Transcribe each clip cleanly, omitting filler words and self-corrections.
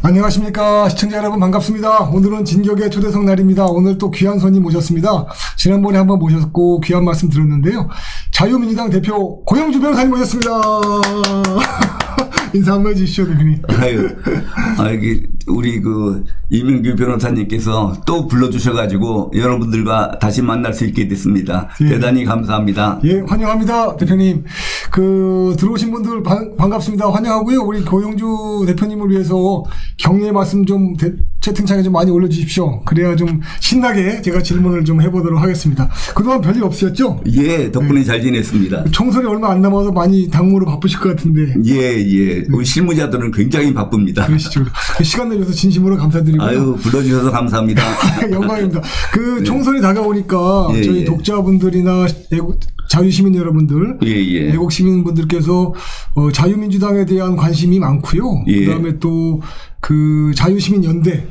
안녕하십니까 시청자 여러분, 반갑습니다. 오늘은 진격의 초대석 날입니다. 오늘 또 귀한 손님 모셨습니다. 지난번에 한번 모셨고 귀한 말씀 들었는데요. 자유민주당 대표 고영주 변호사님 모셨습니다. 인사 한번 해주시죠, 대표님. 이게 우리 이민규 변호사님께서 또 불러주셔가지고 여러분들과 다시 만날 수 있게 됐습니다. 예. 대단히 감사합니다. 예, 환영합니다, 대표님. 들어오신 분들 반갑습니다. 환영하고요. 우리 고영주 대표님을 위해서 격려의 말씀 좀 채팅창에 좀 많이 올려주십시오. 그래야 좀 신나게 제가 질문을 좀 해보도록 하겠습니다. 그동안 별일 없으셨죠? 예, 덕분에 잘 지냈습니다. 총선이 얼마 안 남아서 많이 당무로 바쁘실 것 같은데. 예. 우리 실무자들은 굉장히 바쁩니다. 그러시죠. 시간 내줘서 진심으로 감사드리고요. 아유, 불러주셔서 감사합니다. 영광입니다. 총선이 다가오니까 저희 독자분들이나 자유시민 여러분들, 애국 시민분들께서 자유민주당에 대한 관심이 많고요. 그다음에 또 자유시민 연대,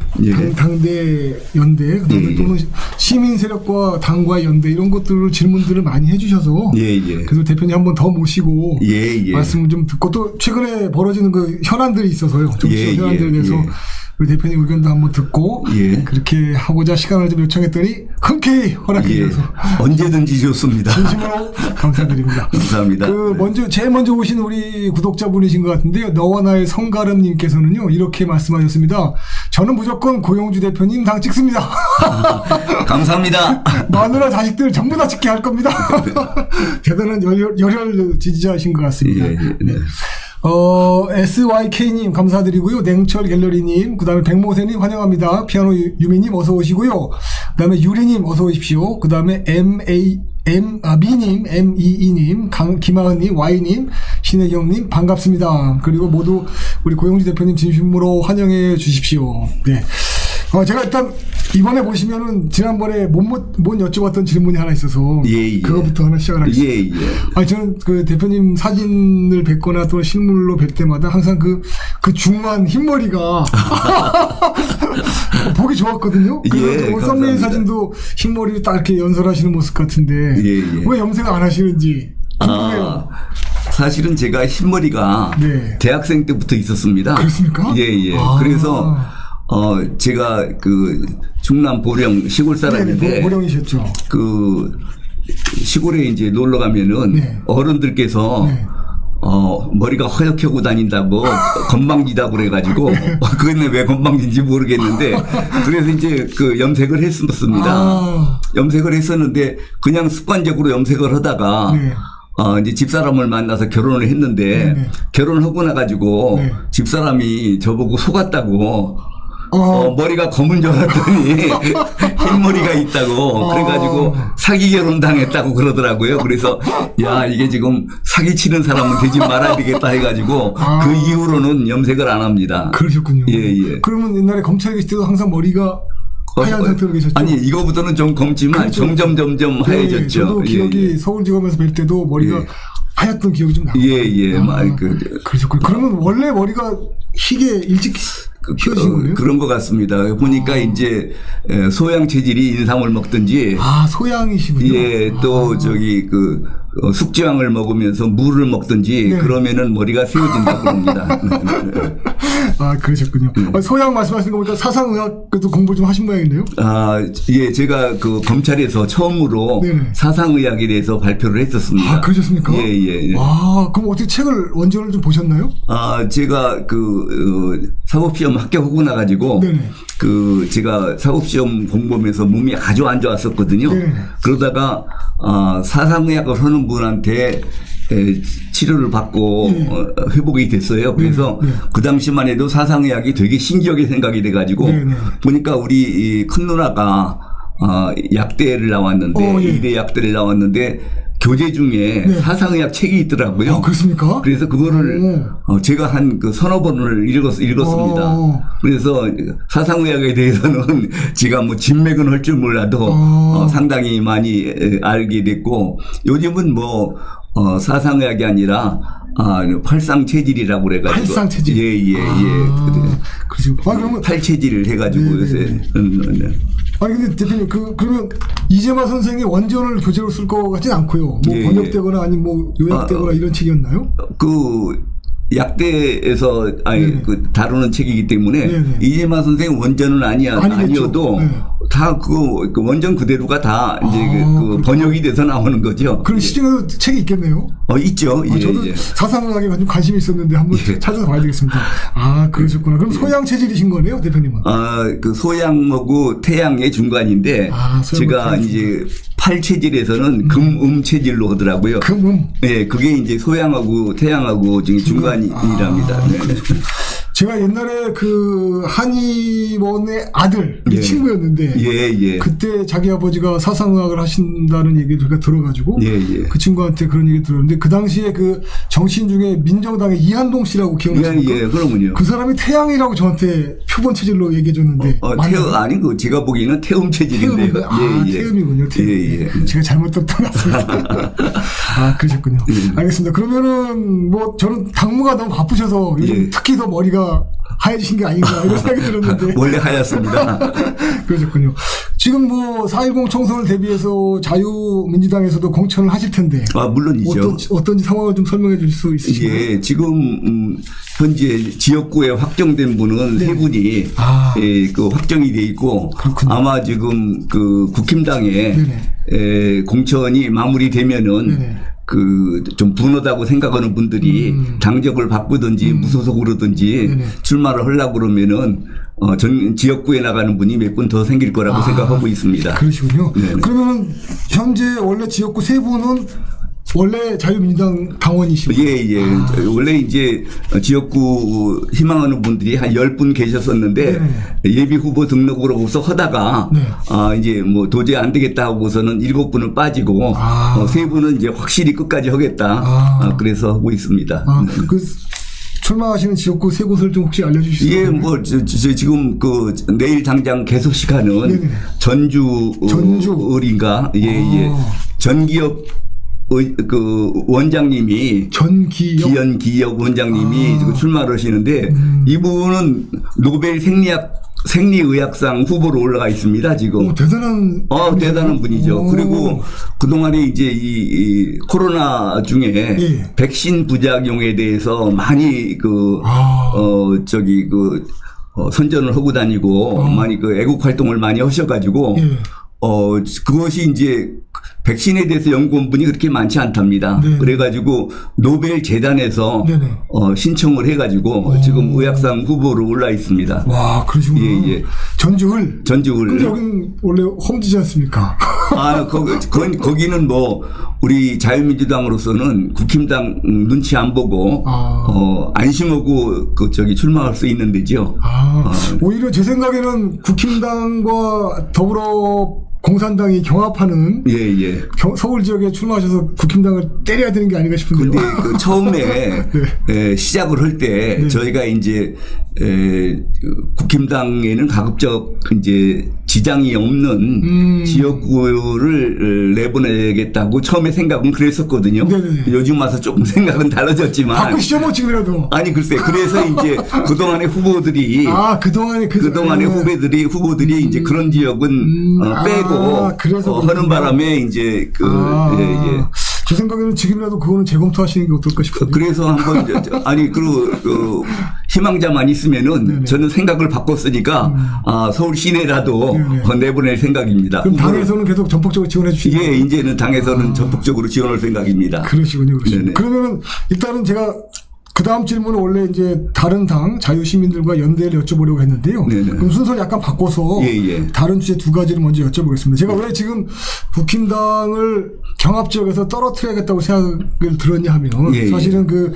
당대 연대, 그다음에 또는 시민 세력과 당과의 연대, 이런 것들을 질문들을 많이 해주셔서 그래서 대표님 한 번 더 모시고 말씀을 좀 듣고, 또 최근에 벌어지는 현안들이 있어서요. 현안들에 대해서 우리 대표님 의견도 한번 듣고 그렇게 하고자 시간을 좀 요청했더니 흔쾌히 허락해 주셔서 언제든지 좋습니다. 진심으로 감사드립니다. 감사합니다. 제일 먼저 오신 우리 구독자분이신 것 같은데요. 너와 나의 성가름님께서는요, 이렇게 말씀하셨습니다. 저는 무조건 고영주 대표님 당 찍습니다. 감사합니다. 마누라 자식들 전부 다 찍게 할 겁니다. 대단한 열혈 지지자이신 것 같습니다. SYK님 감사드리고요. 냉철 갤러리님, 그 다음에 백모세님 환영합니다. 피아노 유미님 어서 오시고요. 그 다음에 유리님 어서 오십시오. 그 다음에 미님, MEE님, 김하은님, Y님, 신혜경님 반갑습니다. 그리고 모두 우리 고영주 대표님 진심으로 환영해 주십시오. 네. 제가 일단 이번에 보시면은 지난번에 못 여쭤봤던 질문이 하나 있어서 그거부터 하나 시작을 하겠습니다. 저는 대표님 사진을 뵙거나 또는 실물로 뵐 때마다 항상 그 중한 흰머리가 보기 좋았거든요. 그래서 썸네일 사진도 흰머리를 딱 이렇게 연설하시는 모습 같은데 왜 염색을 안 하시는지 궁금해요. 사실은 제가 흰머리가 대학생 때부터 있었습니다. 그렇습니까? 그래서 제가 충남 보령 시골 사람인데 보령이셨죠. 시골에 이제 놀러 가면은 어른들께서 머리가 허옇게 다닌다고 건방지다고 그래가지고 그건 왜 건방진지 모르겠는데 그래서 이제 염색을 했었습니다. 염색을 했었는데 그냥 습관적으로 염색을 하다가 이제 집사람을 만나서 결혼을 했는데 결혼하고 나가지고 집사람이 저보고 속았다고 머리가 검은 줄 알았더니 흰머리가 있다고 그래가지고 사기 결혼 당했다고 그러더라고요. 그래서 이게 지금 사기치는 사람은 되지 말아야 되겠다 해가지고 그 이후로는 염색을 안 합니다. 그러셨군요. 그러면 옛날에 검찰에 계실 때도 항상 머리가 하얀 상태로 계셨죠? 아니, 이거부터는 좀 검지만 점점 하얘졌죠. 저도 기억이 서울지검에서 뵐 때도 머리가 하얗던 기억이 좀 나요. 그러셨군요. 그러면 원래 머리가 희게 일찍 키우신 거예요? 그런 것 같습니다. 보니까 이제 소양 체질이 인삼을 먹든지. 소양이시군요. 또 숙지황을 먹으면서 물을 먹든지 그러면은 머리가 세워진다고 합니다. 그러셨군요. 소양 말씀하시는 거 보니까 사상의학도 공부 좀 하신 모양이네요. 제가 검찰에서 처음으로 사상의학에 대해서 발표를 했었습니다. 그러셨습니까? 그럼 어떻게 원전을 좀 보셨나요? 제가 사법시험 합격하고 나가지고 제가 사법시험 공부하면서 몸이 아주 안 좋았었거든요. 그러다가 사상의학을 하는 분한테 치료를 받고 회복이 됐어요. 그래서 그 당시만 해도 사상의학이 되게 신기하게 생각이 돼가지고 보니까 우리 큰 누나가 약대를 나왔는데 이대 약대를 나왔는데 교재 중에 사상의학 책이 있더라고요. 그렇습니까? 그래서 그거를 제가 한 서너 번을 읽었습니다. 그래서 사상의학에 대해서는 제가 진맥은 할 줄 몰라도 상당히 많이 알게 됐고 요즘은 사상의학이 아니라 팔상체질이라고 그래가지고. 팔상체질? 그렇죠. 그러면 팔체질을 해가지고 요새. 근데 대표님, 그러면 이재마 선생이 원전을 교재로 쓸 것 같진 않고요. 번역되거나 아니면 요약되거나 이런 책이었나요? 약대에서 그 다루는 책이기 때문에 네네. 이재만 선생 원전은 아니어도 네. 다 그 원전 그대로가 다 이제 그 번역이 돼서 나오는 거죠. 그럼 시중에도 책이 있겠네요. 있죠. 저도 예. 사상학에 좀 관심이 있었는데 한번 예. 찾아서 봐야 되겠습니다. 아, 그러셨구나. 그럼 소양 체질이신 거네요, 대표님은? 그 소양하고 태양의 중간인데 제가 이제 팔 체질에서는 금음 체질로 하더라고요. 금음. 네, 그게 이제 소양하고 태양하고 중간이랍니다. 네. 제가 옛날에 그 한의원의 아들 우리 친구였는데 그때 자기 아버지가 사상의학을 하신다는 얘기를 제가 들어가지고 그 친구한테 그런 얘기 들었는데 그 당시에 그 정치인 중에 민정당의 이한동 씨라고 기억나십니까? 예, 그러군요. 그 사람이 태양이라고 저한테 표본 체질로 얘기해 줬는데 아니고 제가 보기에는 태음 체질인데요. 태음이군요. 태음. 제가 잘못 듣던 것 같습니다. 그러셨군요. 알겠습니다. 그러면은 뭐 저는 당무가 너무 바쁘셔서 요즘 특히 더 머리가 하얘지신 게 아닌가 이런 생각이 들었는데 원래 하얗습니다. 그러셨군요. 지금 뭐 4.10 총선을 대비해서 자유민주당에서도 공천을 하실 텐데 물론이죠. 어떤지 상황을 좀 설명해 주실 수 있으신가요? 예, 지금 현재 지역구에 확정된 분은 세 분이 그 확정이 돼 있고 그렇군요. 아마 지금 그 국힘당에 공천이 마무리되면은 그 좀 분하다고 생각하는 분들이 당적을 바꾸든지 무소속으로든지 출마를 하려고 그러면은 전 지역구에 나가는 분이 몇 분 더 생길 거라고 생각하고 있습니다. 그러시군요. 그러면 현재 원래 지역구 세 분은 원래 자유민주당 당원이시고 예. 원래 이제 지역구 희망하는 분들이 한 10분 계셨었는데 예비 후보 등록으로 우선 하다가 이제 뭐 도저히 안 되겠다 하고서는 7분은 빠지고 3분은 이제 확실히 끝까지 하겠다. 그래서 하고 있습니다. 그 출마하시는 지역구 세 곳을 좀 혹시 알려주실 수 있나요? 예, 뭐 지금 그 내일 당장 개소식하는 전주을인가 전기업 그 원장님이 기현 기업 원장님이 출마를 하시는데 이분은 노벨 생리의학상 후보로 올라가 있습니다 지금. 대단한 분이죠. 그리고 그동안에 이제 이 코로나 중에 백신 부작용에 대해서 많이 선전을 하고 다니고 많이 그 애국 활동을 많이 하셔가지고 그것이 이제 백신에 대해서 연구한 분이 그렇게 많지 않답니다. 그래가지고 노벨 재단에서 신청을 해가지고 지금 의학상 후보로 올라 있습니다. 와, 그러시구나. 전주을. 근데 여기는 원래 험지지 않습니까? 거기는 뭐 우리 자유민주당으로서는 국힘당 눈치 안 보고 안심하고 출마할 수 있는 데죠. 오히려 제 생각에는 국힘당과 더불어 공산당이 경합하는 서울 지역에 출마하셔서 국힘당을 때려야 되는 게 아닌가 싶은데요. 근데 그 처음에 시작을 할 때 저희가 이제 국힘당에는 가급적 이제 지장이 없는 지역구를 내보내겠다고 처음에 생각은 그랬었거든요. 요즘 와서 조금 생각은 달라졌지만. 바꾸시죠 뭐 지금이라도. 아니 글쎄 그래서 이제 그동안의 후보들이 그동안의 후보들이 이제 그런 지역은 빼고 하는 바람에 이제 제 생각에는 지금이라도 그거는 재검토하시는 게 어떨까 싶어요. 그래서 한번 희망자만 있으면은 저는 생각을 바꿨으니까 서울 시내라도 내보낼 생각입니다. 그럼 당에서는 계속 전폭적으로 지원해 주시죠? 예, 이제는 당에서는 전폭적으로 지원할 생각입니다. 그러시군요. 그러면 일단은 제가 그 다음 질문은 원래 이제 다른 당 자유시민들과 연대를 여쭤보려고 했는데요. 그럼 순서를 약간 바꿔서 다른 주제 두 가지를 먼저 여쭤보겠습니다. 제가 왜 지금 국힘당을 경합지역에서 떨어뜨려야겠다고 생각을 들었냐 하면 사실은 그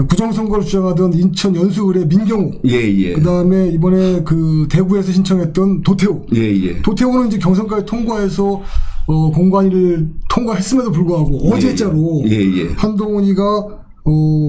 부정선거를 주장하던 인천 연수을의 민경욱 그 다음에 이번에 그 대구에서 신청했던 도태우 도태우는 이제 경선까지 통과해서 공관위를 통과했음에도 불구하고 어제자로 한동훈이가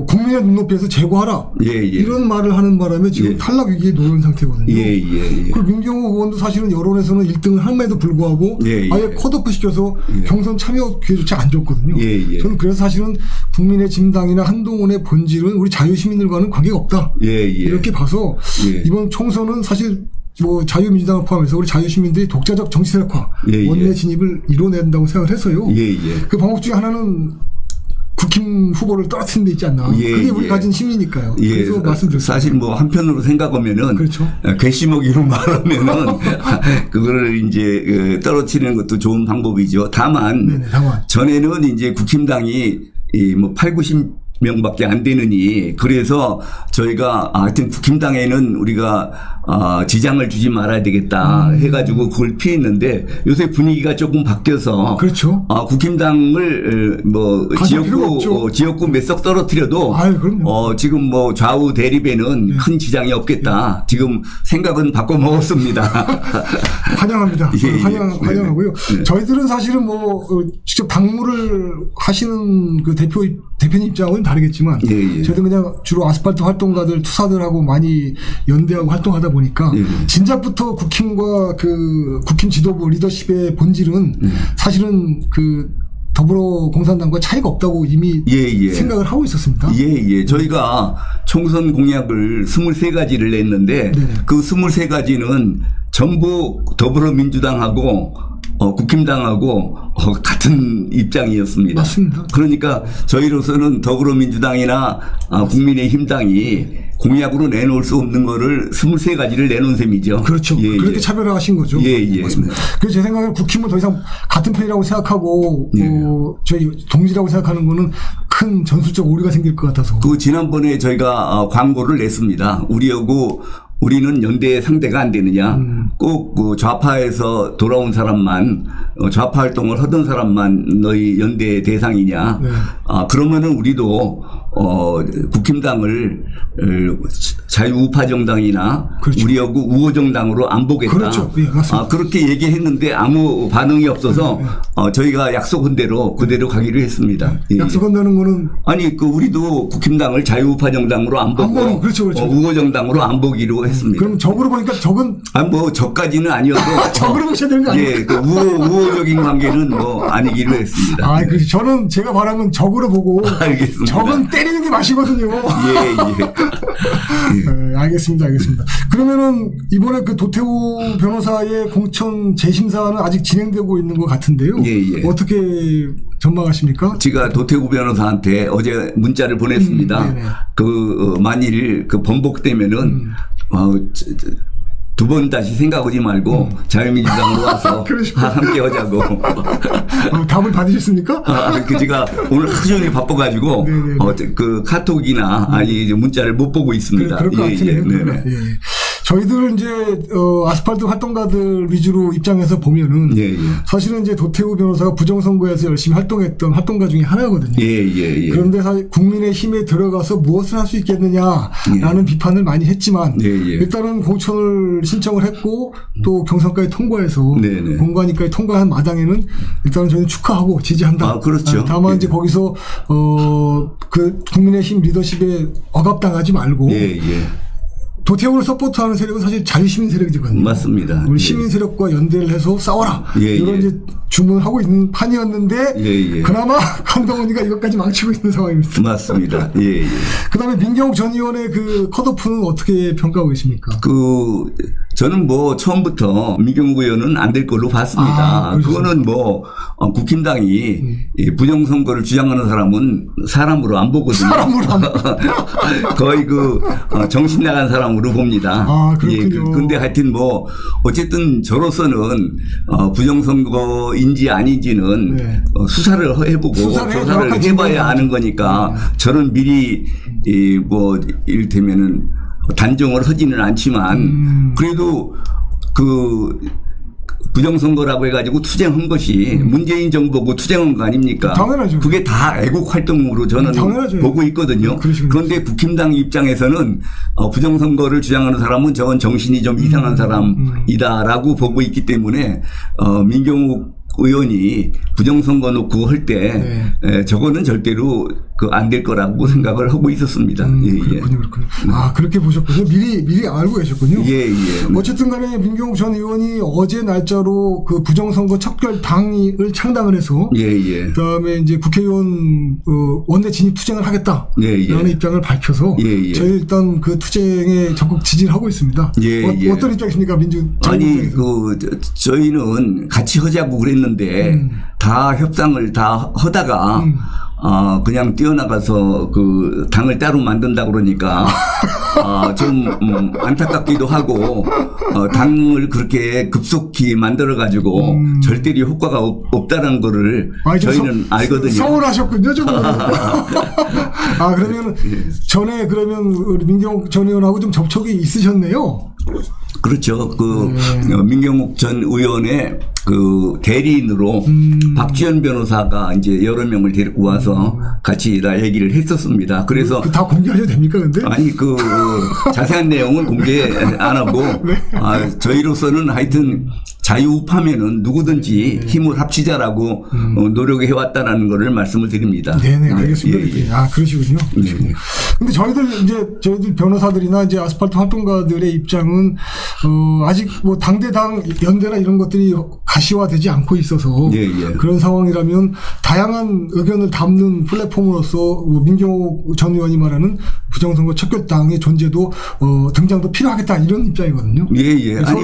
국민의 눈높이에서 제거하라 이런 말을 하는 바람에 지금 탈락 위기에 놓인 상태거든요. 그리고 민경호 의원도 사실은 여론에서는 1등을 함에도 불구하고 아예 컷오프 시켜서 경선 참여 기회조차 안 줬거든요. 저는 그래서 사실은 국민의 진당이나 한동훈의 본질은 우리 자유시민들과는 관계가 없다. 이렇게 봐서 이번 총선은 사실 뭐 자유민주당을 포함해서 우리 자유시민들이 독자적 정치 세력화 원내 진입을 이뤄낸다고 생각을 해서요. 그 방법 중에 하나는 국힘 후보를 떨어뜨린 데 있지 않나. 예, 그게 우리 예. 가진 힘이니까요. 예, 그래서 말씀드렸습니다. 사실 뭐 한편으로 생각하면은 그렇죠. 괘씸하기로 말하면은 그거를 이제 떨어뜨리는 것도 좋은 방법이죠. 다만 네네, 다만. 전에는 이제 국힘당이 뭐 8, 90명밖에 안 되느니 그래서 저희가 하여튼 국힘당에는 우리가 지장을 주지 말아야 되겠다 해가지고 그걸 피했는데 요새 분위기가 조금 바뀌어서 그렇죠. 국힘당을 뭐 지역구 몇 석 떨어뜨려도 아유, 그럼요. 지금 뭐 좌우 대립에는 큰 지장이 없겠다. 지금 생각은 바꿔 먹었습니다. 환영합니다. 예, 예. 환영하고요. 네. 저희들은 사실은 뭐 직접 당무를 하시는 그 대표님 입장은 다르겠지만 예, 예. 저희도 그냥 주로 아스팔트 활동가들 투사들하고 많이 연대하고 활동하다 보니까 예, 예. 진작부터 국힘과 그 국힘 지도부 리더십의 본질은 사실은 그 더불어공산당과 차이가 없다고 이미 생각을 하고 있었습니다. 예. 저희가 총선 공약을 23가지를 냈는데 네네. 그 23가지는 전부 더불어민주당하고 국힘당하고 같은 입장이었습니다. 맞습니다. 그러니까 저희로서는 더불어민주당이나 국민의힘당이 공약으로 내놓을 수 없는 거를 23가지를 내놓은 셈이죠. 그렇죠. 예, 그렇게 예. 차별화하신 거죠. 예. 맞습니다. 그래서 제 생각에는 국힘은 더 이상 같은 편이라고 생각하고 예. 저희 동지라고 생각하는 거는 큰 전술적 오류가 생길 것 같아서. 그 지난번에 저희가 광고를 냈습니다. 우리는 연대의 상대가 안 되느냐. 꼭 그 좌파에서 돌아온 사람만 좌파 활동을 하던 사람만 너희 연대의 대상이냐. 네. 그러면은 우리도 국힘당을 자유우파 정당이나 그렇죠. 우리하고 우호 정당으로 안 보겠다. 그렇죠. 예, 맞습니다. 그렇게 얘기했는데 아무 반응이 없어서 저희가 약속한 대로 그대로 가기로 했습니다. 예. 약속한다는 거는 아니 우리도 국힘당을 자유우파 정당으로 안 보고 그렇죠. 우호 정당으로 안 보기로 했습니다. 그럼 적으로 보니까 적은 뭐 저까지는 아니어도 적으로 보셔야 되는 거 아니에요? 그 우호적인 관계는 뭐 아니기로 했습니다. 그렇죠. 저는 제가 말한 건 적으로 보고 알겠습니다. 적은 때리는 게 맛이거든요. 예. 네, 알겠습니다. 그러면은 이번에 그 도태우 변호사의 공천 재심사는 아직 진행되고 있는 것 같은데요. 예. 어떻게 전망하십니까? 제가 도태우 변호사한테 어제 문자를 보냈습니다. 만일 그 번복되면은 두 번 다시 생각하지 말고 자유민주당으로 와서 함께 하자고. 답을 받으셨습니까? 제가 오늘 하루 종일 바빠가지고 그 카톡이나 문자를 못 보고 있습니다. 그럴 것 같으네요. 저희들 이제 아스팔트 활동가들 위주로 입장에서 보면은 사실은 이제 도태우 변호사가 부정선거에서 열심히 활동했던 활동가 중에 하나거든요. 그런데 사실 국민의힘에 들어가서 무엇을 할 수 있겠느냐라는 비판을 많이 했지만 일단은 공천을 신청을 했고 또 경선까지 통과해서 공관위까지 통과한 마당에는 일단은 저희는 축하하고 지지한다. 그렇죠. 다만 이제 거기서 그 국민의힘 리더십에 억압당하지 말고 도태우를 서포트하는 세력은 사실 자유시민 세력이거든요. 맞습니다. 우리 시민 세력과 연대를 해서 싸워라. 이런 이제 주문을 하고 있는 판이었는데 그나마 강동원이가 이것까지 망치고 있는 상황입니다. 맞습니다. 그다음에 민경욱 전 의원의 그 컷오프는 어떻게 평가하고 계십니까? 저는 뭐 처음부터 민경욱 의원은 안 될 걸로 봤습니다. 그거는 뭐 국힘당이 부정선거를 주장하는 사람은 사람으로 안 보거든요. 거의 정신 나간 사람으로 봅니다. 그렇군요. 근데 하여튼 뭐 어쨌든 저로서는 부정선거인지 아닌지는 수사를 해보고 조사를 해봐야 아는 거니까 저는 미리 뭐 이를테면은 단정을 하지는 않지만 그래도 부정선거라고 해가지고 투쟁한 것이 문재인 정부고 투쟁한 거 아닙니까? 당연하죠. 그게 다 애국 활동으로 저는 보고 있거든요. 그런데 국힘당 입장에서는 부정선거를 주장하는 사람은 저건 정신이 좀 이상한 사람이다라고 보고 있기 때문에 민경욱 의원이 부정선거 놓고 할 때 저거는 절대로 안 될 거라고 생각을 하고 있었습니다. 그렇군요. 그렇게 보셨군요. 미리 알고 계셨군요. 어쨌든 간에 민경욱 전 의원이 어제 날짜로 그 부정선거 척결당을 창당을 해서 그다음에 이제 국회의원 원내 진입 투쟁을 하겠다라는 입장을 밝혀서 저희 일단 그 투쟁에 적극 지지를 하고 있습니다. 어떤 입장이십니까, 저희는 같이 하자고 그랬는데 다 협상을 다 하다가 그냥 뛰어나가서 그 당을 따로 만든다 그러니까 좀 안타깝기도 하고 당을 그렇게 급속히 만들어 가지고 절대로 효과가 없다는 거를 저희는 알거든요. 서운하셨군요, 좀. 그러면 전에 우리 민경욱 전 의원하고 좀 접촉이 있으셨네요. 그렇죠. 민경욱 전 의원의 그 대리인으로 박지현 변호사가 이제 여러 명을 데리고 와서 같이 다 얘기를 했었습니다. 그래서 다 공개하셔도 됩니까, 근데? 아니 자세한 내용은 공개 안 하고 네. 저희로서는 하여튼 자유우파면은 누구든지 힘을 합치자라고 노력해 왔다라는 것을 말씀을 드립니다. 네네, 알겠습니다. 예. 그러시군요. 네. 근데 저희들 변호사들이나 이제 아스팔트 활동가들의 입장은 아직 뭐 당대당 연대나 이런 것들이 가시화되지 않고 있어서 그런 상황이라면 다양한 의견을 담는 플랫폼으로서 뭐 민경욱 전 의원이 말하는 부정선거 척결당의 존재도 등장도 필요하겠다 이런 입장이거든요. 예. 아니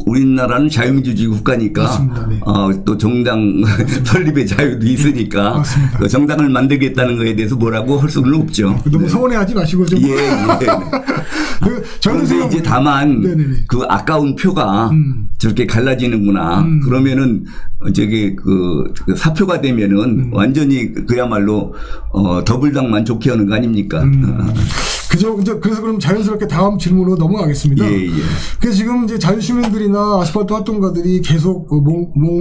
우리나라는 자유민주주의 국가니까 맞습니다. 네. 또 정당 설립의 자유도 있으니까 맞습니다. 정당을 만들겠다는 거에 대해서 뭐라고 할 수는 없죠. 너무 서운해하지 마시고 좀. 그런데 이제 다만 그 아까운 표가 저렇게 갈라지는구나. 그러면은 그 사표가 되면은 완전히 그야말로 더불당만 좋게 하는 거 아닙니까? 그래서 그럼 자연스럽게 다음 질문으로 넘어가겠습니다. 그래서 지금 이제 자유시민들이나 아스팔트 활동가들이 계속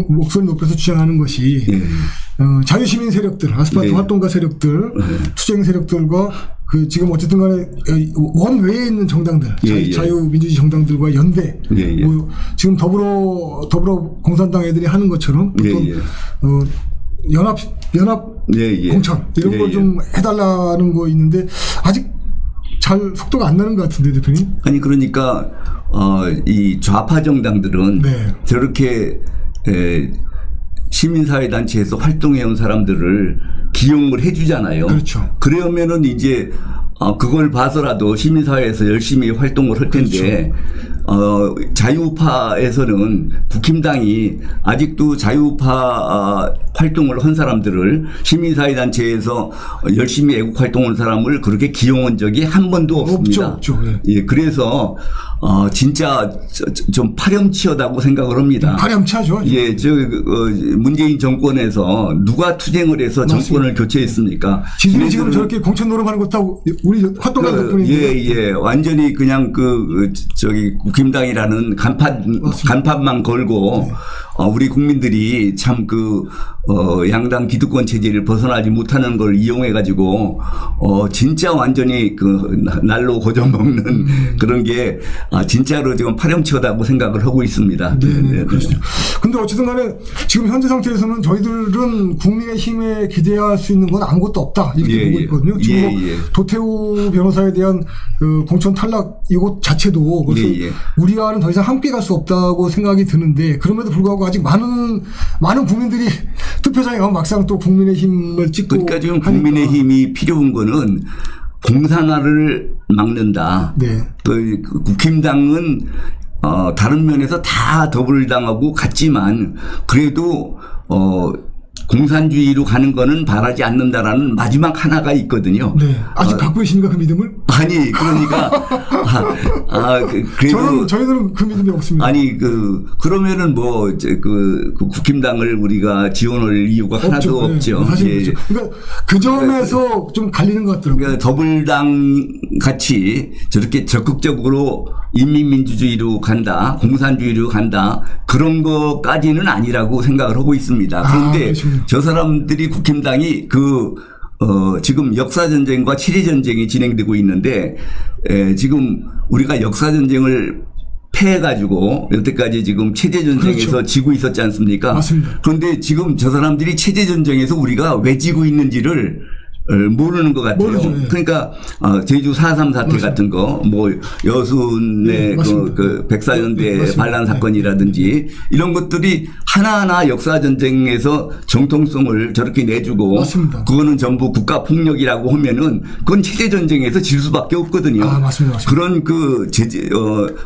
목소리 높여서 주장하는 것이 자유시민 세력들, 아스팔트 활동가 세력들, 투쟁 세력들과 지금 어쨌든 간에 원외에 있는 정당들, 자유민주주의 정당들과 연대, 뭐 지금 더불어 공산당 애들이 하는 것처럼 어떤 연합 공천 이런 걸 좀 해달라는 거 있는데 아직 잘 속도가 안 나는 것 같은데 대표님? 아니 그러니까 이 좌파 정당들은 저렇게 시민사회단체에서 활동해온 사람들을 기용을 해주잖아요. 그렇죠. 그러면은 이제 그걸 봐서라도 시민사회에서 열심히 활동을 할 텐데 자유우파에서는 국힘당이 아직도 자유우파 활동을 한 사람들을 시민사회단체에서 열심히 애국활동한 사람을 그렇게 기용한 적이 한 번도 없습니다. 없죠. 예, 그래서 진짜 좀 파렴치하다고 생각을 합니다. 파렴치하죠. 예, 문재인 정권에서 누가 투쟁을 해서 정권을 교체했습니까? 지금 저렇게 공천 노름하는 것도 우리 활동가들 덕분인데. 완전히 그냥 국힘당이라는 간판만 걸고 우리 국민들이 참 양당 기득권 체제를 벗어나지 못하는 걸 이용해 가지고 진짜 완전히 날로 고정 먹는 그런 게 진짜로 지금 파렴치하다고 생각을 하고 있습니다. 네. 그렇죠. 근데 어쨌든 간에 지금 현재 상태에서는 저희들은 국민의힘에 기대할 수 있는 건 아무것도 없다 이렇게 보고 있거든요. 지금 도태우 변호사에 대한 공천 탈락 이것 자체도 우리와는 더 이상 함께 갈 수 없다고 생각이 드는데 그럼에도 불구하고 아직 많은 국민들이 투표장에 가면 막상 또 국민의힘을 찍고 그러니까 지금 국민의힘이 필요한 거는 공산화를 막는다. 국힘당은 다른 면에서 다 더불당하고 같지만 그래도 공산주의로 가는 거는 바라지 않는다라는 마지막 하나가 있거든요. 아직 갖고 계십니까 그 믿음을? 아니 그러니까 그래도 저희들은 그 믿음이 없습니다. 아니 그러면은 국힘당을 우리가 지원할 이유가 하나도 없죠. 사실 그러니까 그 점에서 좀 갈리는 것 같더라고요. 그러니까 더불당 같이 저렇게 적극적으로 인민민주주의로 간다, 공산주의로 간다 그런 것까지는 아니라고 생각을 하고 있습니다. 그런데 저 사람들이 국힘당이 지금 역사전쟁과 체제전쟁이 진행되고 있는데 지금 우리가 역사전쟁을 패해가지고 여태까지 지금 체제전쟁에서 지고 있었지 않습니까? 맞습니다. 그런데 지금 저 사람들이 체제전쟁에서 우리가 왜 지고 있는지를 모르는 것 같아요. 모르죠, 그러니까 제주 4.3 사태 같은 거, 여순의 백사연대 반란 사건이라든지 이런 것들이 하나하나 역사 전쟁에서 정통성을 저렇게 내주고 그거는 전부 국가 폭력이라고 하면은 그건 체제 전쟁에서 질 수밖에 없거든요. 맞습니다. 그런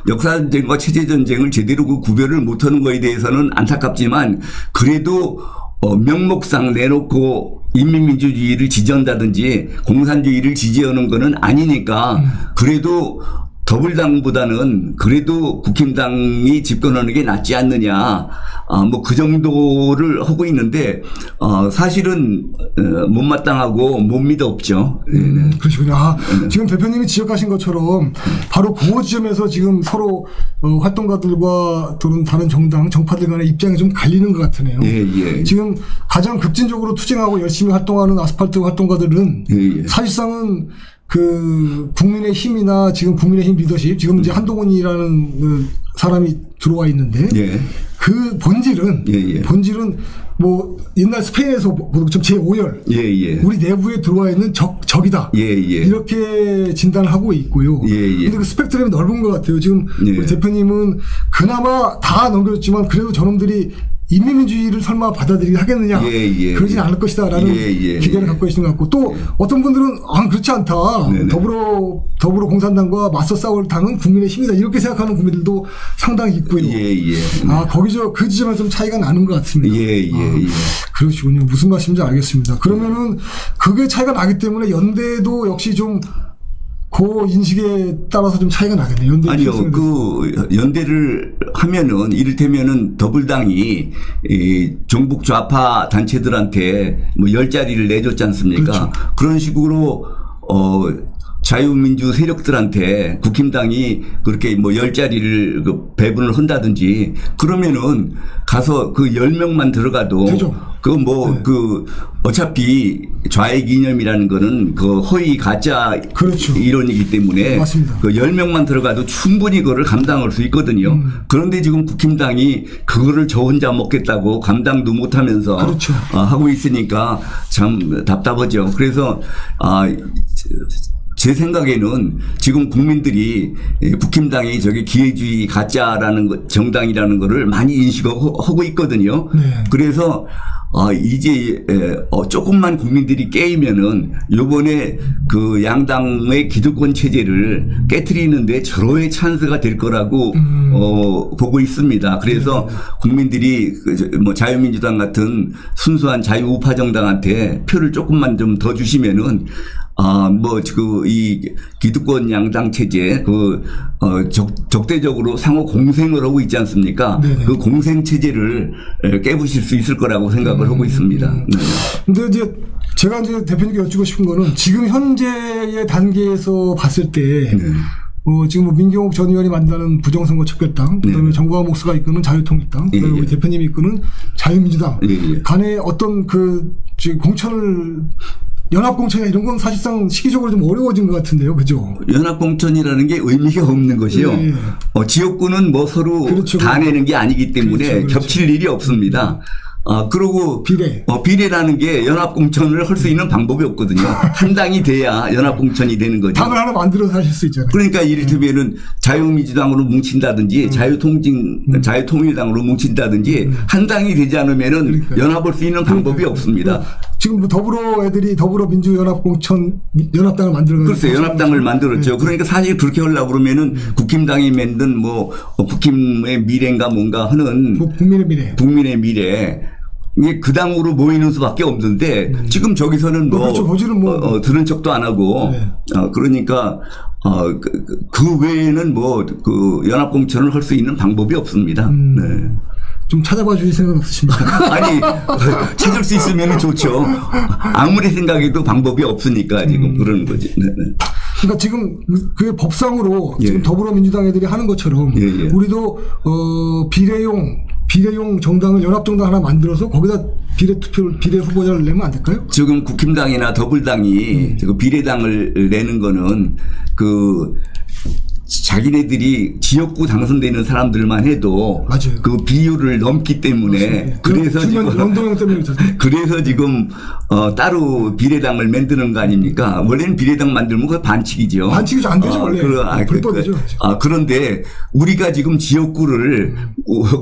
역사 전쟁과 체제 전쟁을 제대로 구별을 못하는 거에 대해서는 안타깝지만 그래도 명목상 내놓고 인민민주주의를 지지한다든지 공산주의를 지지하는 거는 아니니까 그래도 더불당보다는 그래도 국힘당이 집권하는 게 낫지 않느냐. 뭐 그 정도를 하고 있는데 사실은 못마땅하고 못 믿어 없죠. 그러시군요. 지금 대표님이 지적하신 것처럼 바로 그 지점에서 지금 서로 활동가들과 또는 다른 정당, 정파들 간의 입장이 좀 갈리는 것 같으네요. 지금 가장 급진적으로 투쟁하고 열심히 활동하는 아스팔트 활동가들은 사실상은 그 국민의 힘이나 지금 국민의힘 리더십, 지금 이제 한동훈이라는 그 사람이 들어와 있는데 그 본질은 뭐 옛날 스페인에서 보던 제5열 우리 내부에 들어와 있는 적이다 이렇게 진단을 하고 있고요. 근데 그 스펙트럼이 넓은 것 같아요. 지금 우리 대표님은 그나마 다 넘겨줬지만 그래도 저놈들이 인민민주주의를 설마 받아들이게 하겠느냐 그러진 않을 것이다 라는 기대를 갖고 계시는 것 같고 또 어떤 분들은 그렇지 않다 더불어 공산당과 맞서 싸울 당은 국민의 힘이다 이렇게 생각하는 국민들도 상당히 있고요. 거기서 그 지점에서 좀 차이가 나는 것 같습니다. 그러시군요. 무슨 말씀인지 알겠습니다. 그러면은 그게 차이가 나기 때문에 연대도 역시 좀 그 인식에 따라서 좀 차이가 나겠네요. 아니요. 그 연대를 하면은 이를테면은 더불당이 종북 좌파 단체들한테 뭐 10자리를 내줬지 않습니까? 그런 식으로 자유민주 세력들한테 국힘당이 그렇게 뭐 10자리를 그 배분을 한다든지 그러면은 가서 그 10명만 들어가도 그 어차피 좌익 이념이라는 거는 그 허위 가짜 이론이기 때문에 맞습니다. 그 10명만 들어가도 충분히 그거를 감당할 수 있거든요. 그런데 지금 국힘당이 그거를 저 혼자 먹겠다고 감당도 못 하면서 하고 있으니까 참 답답하죠. 그래서 제 생각에는 지금 국민들이 국힘당이 저기 기회주의 가짜라는 정당이라는 거를 많이 인식하고 있거든요. 그래서 이제 조금만 국민들이 깨이면은 요번에 그 양당의 기득권 체제를 깨트리는데 절호의 찬스가 될 거라고 보고 있습니다. 그래서 국민들이 뭐 자유민주당 같은 순수한 자유우파 정당한테 표를 조금만 좀 더 주시면은 이 기득권 양당 체제, 적대적으로 상호 공생을 하고 있지 않습니까? 그 공생 체제를 깨부실 수 있을 거라고 생각을 하고 있습니다. 근데 이제 제가 이제 대표님께 여쭙고 싶은 거는 지금 현재의 단계에서 봤을 때 지금 뭐 민경욱 전 의원이 만드는 부정선거 척결당, 그다음에 정광훈 목사가 이끄는 자유통일당, 그다음에 우리 대표님이 이끄는 자유민주당 간의 어떤 지금 공천을 연합공천이나 이런 건 사실상 시기적으로 좀 어려워진 것 같은데요. 그죠? 연합공천이라는 게 의미가 없는 것이요. 지역구는 뭐 서로 다 내는 게 아니기 때문에 겹칠 일이 없습니다. 그리고 비례라는 게 연합공천을 할 수 있는 방법이 없거든요. 한 당이 돼야 연합공천이 되는 거죠. 당을 하나 만들어서 하실 수 있잖아요. 그러니까 이를테면은 자유민주당으로 뭉친다든지 자유통일당으로 뭉친다든지 한 당이 되지 않으면은 연합할 수 있는 방법이 없습니다. 지금 뭐 더불어민주연합공천 연합당을 만들어가지고 글쎄 연합당을 만들었죠. 그러니까 사실 그렇게 하려고 그러면은 국힘당이 만든 국힘의 미래인가 뭔가 하는 국민의 미래 이게 그 당으로 모이는 수밖에 없는데 지금 저기서는 들은 척도 안 하고 그러니까 그 외에는 연합공천을 할 수 있는 방법이 없습니다. 좀 찾아봐 주실 생각 없으십니까? 아니 찾을 수 있으면 좋죠. 아무리 생각해도 방법이 없으니까 지금 그러는 거지. 그러니까 지금 그 법상으로 지금 더불어민주당 애들이 하는 것처럼 우리도 비례용 정당을 연합정당 하나 만들어서 거기다 비례 후보자를 내면 안 될까요? 지금 국힘당이나 더불당이 비례당을 내는 거는 자기네들이 지역구 당선되는 사람들만 해도 그 비율을 넘기 때문에 그래서 지금 따로 비례당을 만드는 거 아닙니까? 원래는 비례당 만들면 그거 반칙이죠. 반칙이죠. 안 되죠. 원래. 불법이죠. 그런데 우리가 지금 지역구를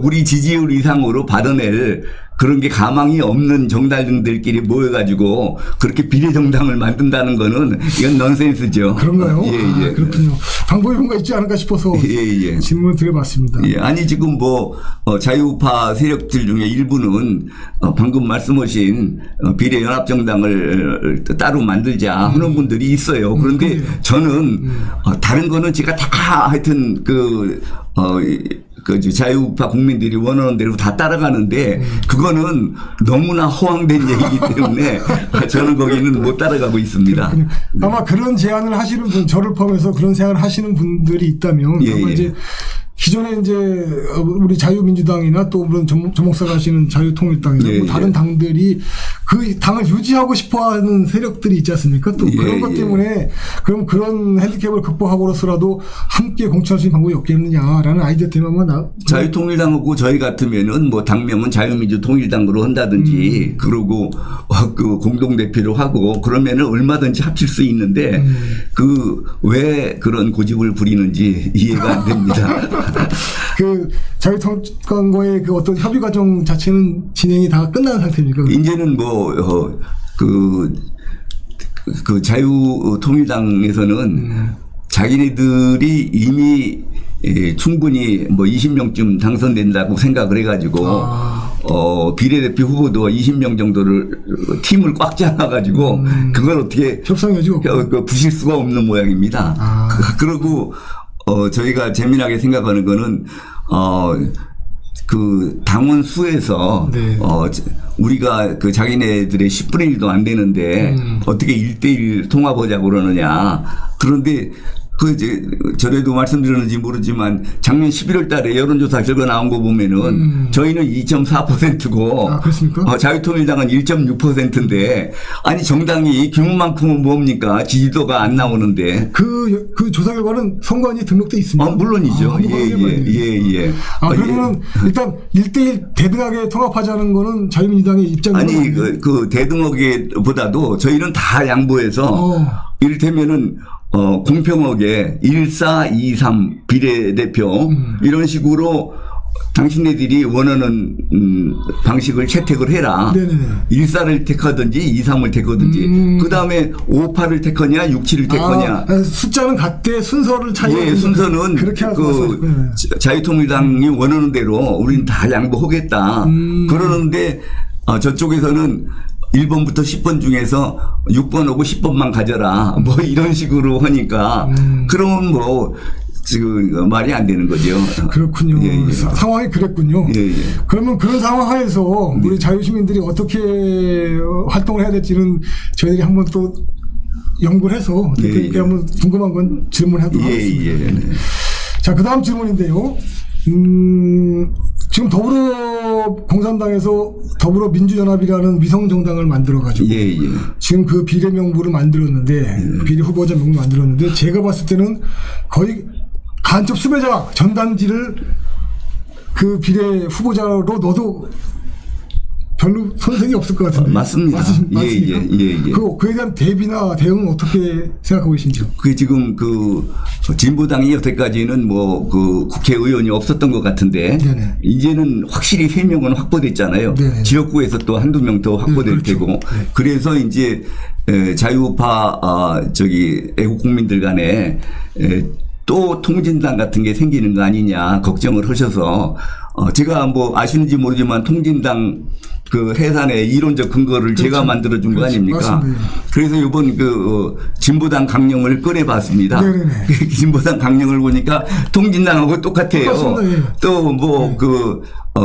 우리 지지율 이상으로 받아낼 그런 게 가망이 없는 정당들끼리 모여가지고 그렇게 비례정당을 만든다는 거는 이건 넌센스죠. 그런가요? 그렇군요. 방법이 뭔가 있지 않을까 싶어서 예. 질문을 드려봤습니다. 예. 아니 지금 뭐 자유우파 세력들 중에 일부는 방금 말씀하신 비례연합정당을 따로 만들자 하는 분들이 있어요. 그런데 저는 다른 거는 제가 다 하여튼 그 자유우파 국민들이 원하는 대로 다 따라가는데 그거는 너무나 허황된 얘기이기 때문에 저는 거기는 못 따라가고 있습니다. 아마 그런 제안을 하시는 분, 저를 포함해서 그런 제안을 하시는 분들이 있다면 아마 이제 기존에 이제 우리 자유민주당이나 또 물론 전 목사가 하시는 자유통일당이나 뭐 다른 당들이 그 당을 유지하고 싶어하는 세력들이 있지 않습니까? 또 그런 것 때문에 그럼 그런 핸디캡을 극복하고로서라도 함께 공천할 수 있는 방법이 없겠느냐라는 아이디어 때문에 자유통일당하고 저희 같으면은 뭐 당명은 자유민주통일당으로 한다든지 그러고 그 공동대표로 하고 그러면은 얼마든지 합칠 수 있는데 그 왜 그런 고집을 부리는지 이해가 안 됩니다. 그 자유통일당과의 그 어떤 협의 과정 자체는 진행이 다 끝난 상태입니까? 이제는 뭐 그 자유통일당에서는 자기네들이 이미 충분히 뭐 20명쯤 당선된다고 생각을 해가지고 비례대표 후보도 20명 정도를 팀을 꽉 짜놔가지고 그걸 어떻게 협상해가지고 부실 수가 없는 모양입니다. 그리고 저희가 재미나게 생각하는 거는 그 당원 수에서 우리가 그 자기네들의 10분의 1도 안 되는데 어떻게 1대1 통합하자고 그러느냐. 그런데 그 이제 전에도 말씀드렸는지 모르지만 작년 11월 달에 여론조사 결과 나온 거 보면은 저희는 2.4%고 자유통일당은 1.6%인데 아니 정당이 규모만큼은 뭡니까 지지도가 안 나오는데 그 조사 결과는 선관위 등록돼 있습니다. 물론이죠. 예. 그러면 일단 1대1 대등하게 통합하자는 거는 자유민주당의 입장이죠. 아니 그 대등하게보다도 저희는 다 양보해서 이를테면은 공평하게 1, 4, 2, 3 비례대표 이런 식으로 당신네들이 원하는 방식을 채택을 해라. 1, 4를 택하든지 2, 3을 택하든지 그 다음에 5, 8을 택하냐 6, 7을 택하냐. 숫자는 같대 순서를 차이가. 예, 순서는 그 자유통일당이 원하는 대로 우리는 다 양보하겠다. 그러는데 저쪽에서는 1번부터 10번 중에서 6번하고 10번만 가져라. 뭐 이런 식으로 하니까 그러면 뭐 지금 말이 안 되는 거죠. 그렇군요. 상황이 그랬군요. 그러면 그런 상황 하에서 우리 자유시민들이 어떻게 활동을 해야 될지는 저희들이 한번 또 연구를 해서 대표님께 한번 궁금한 건 질문하도록 하겠습니다. 자, 그 다음 질문인데요. 지금 공산당에서 더불어민주연합이라는 위성정당을 만들어가지고 지금 그 비례 명부를 만들었는데 비례 후보자 명부를 만들었는데 제가 봤을 때는 거의 간첩 수배자 전단지를 그 비례 후보자로 넣어도 별로 손색이 없을 것 같은데. 맞습니다. 그에 대한 대비나 대응은 어떻게 생각하고 계신지요? 그 지금 그 진보당이 여태까지는 뭐 그 국회의원이 없었던 것 같은데 이제는 확실히 3명은 확보됐잖아요. 지역구에서 또 한두 명 더 확보될 테고. 그래서 이제 자유우파 애국국민들 간에 또 통진당 같은 게 생기는 거 아니냐 걱정을 하셔서 제가 뭐 아시는지 모르지만 통진당 그 해산의 이론적 근거를 제가 만들어준 거 아닙니까? 맞습니다. 그래서 이번 그 진보당 강령을 꺼내봤습니다. 진보당 강령을 보니까 통진당하고 똑같아요. 또 뭐 그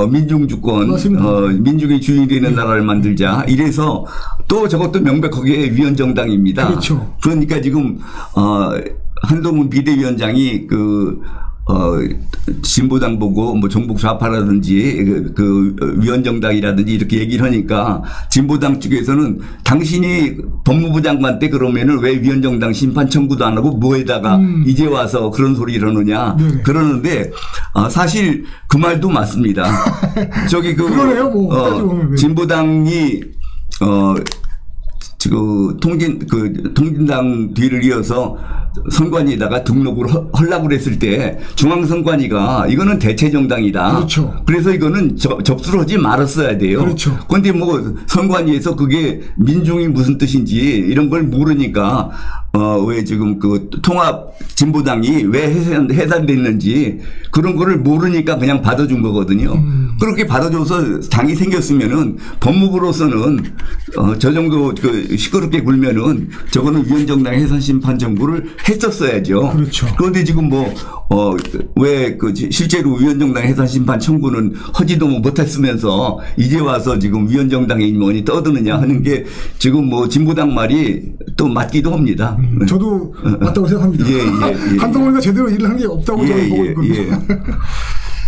민중주권, 민중이 주인이 되는 나라를 만들자. 이래서 또 저것도 명백하게 위헌정당입니다. 그러니까 지금 한동훈 비대위원장이 진보당 보고 뭐 종북 좌파라든지 그 위헌정당이라든지 이렇게 얘기를 하니까 진보당 쪽에서는 당신이 법무부 장관 때 그러면은 왜 위헌정당 심판 청구도 안 하고 뭐에다가 이제 와서 그런 소리를 하느냐 그러는데 사실 그 말도 맞습니다. 저기 그러네요, 뭐. 진보당이 통진당 뒤를 이어서 선관위에다가 등록을 하려고 그랬을 때 중앙선관위가 이거는 대체정당이다. 그렇죠. 그래서 이거는 접수를 하지 말았어야 돼요. 그렇죠. 그런데 뭐 선관위에서 그게 민중이 무슨 뜻인지 이런 걸 모르니까 왜 지금 그 통합 진보당이 왜 해산됐는지 그런 거를 모르니까 그냥 받아준 거거든요. 그렇게 받아줘서 당이 생겼으면은 법무부로서는 저 정도 그 시끄럽게 굴면은 저거는 위원정당 해산 심판 정부를 했었어야죠. 그렇죠. 그런데 지금 왜 그 실제로 위원정당 해산 심판 청구는 하지도 못했으면서 이제 와서 지금 위원정당이 뭐니 떠드느냐 하는 게 지금 뭐 진보당 말이 또 맞기도 합니다. 저도 맞다고 생각합니다. 한동훈이가 제대로 일을 한 게 없다고 저는 보고 있거든요.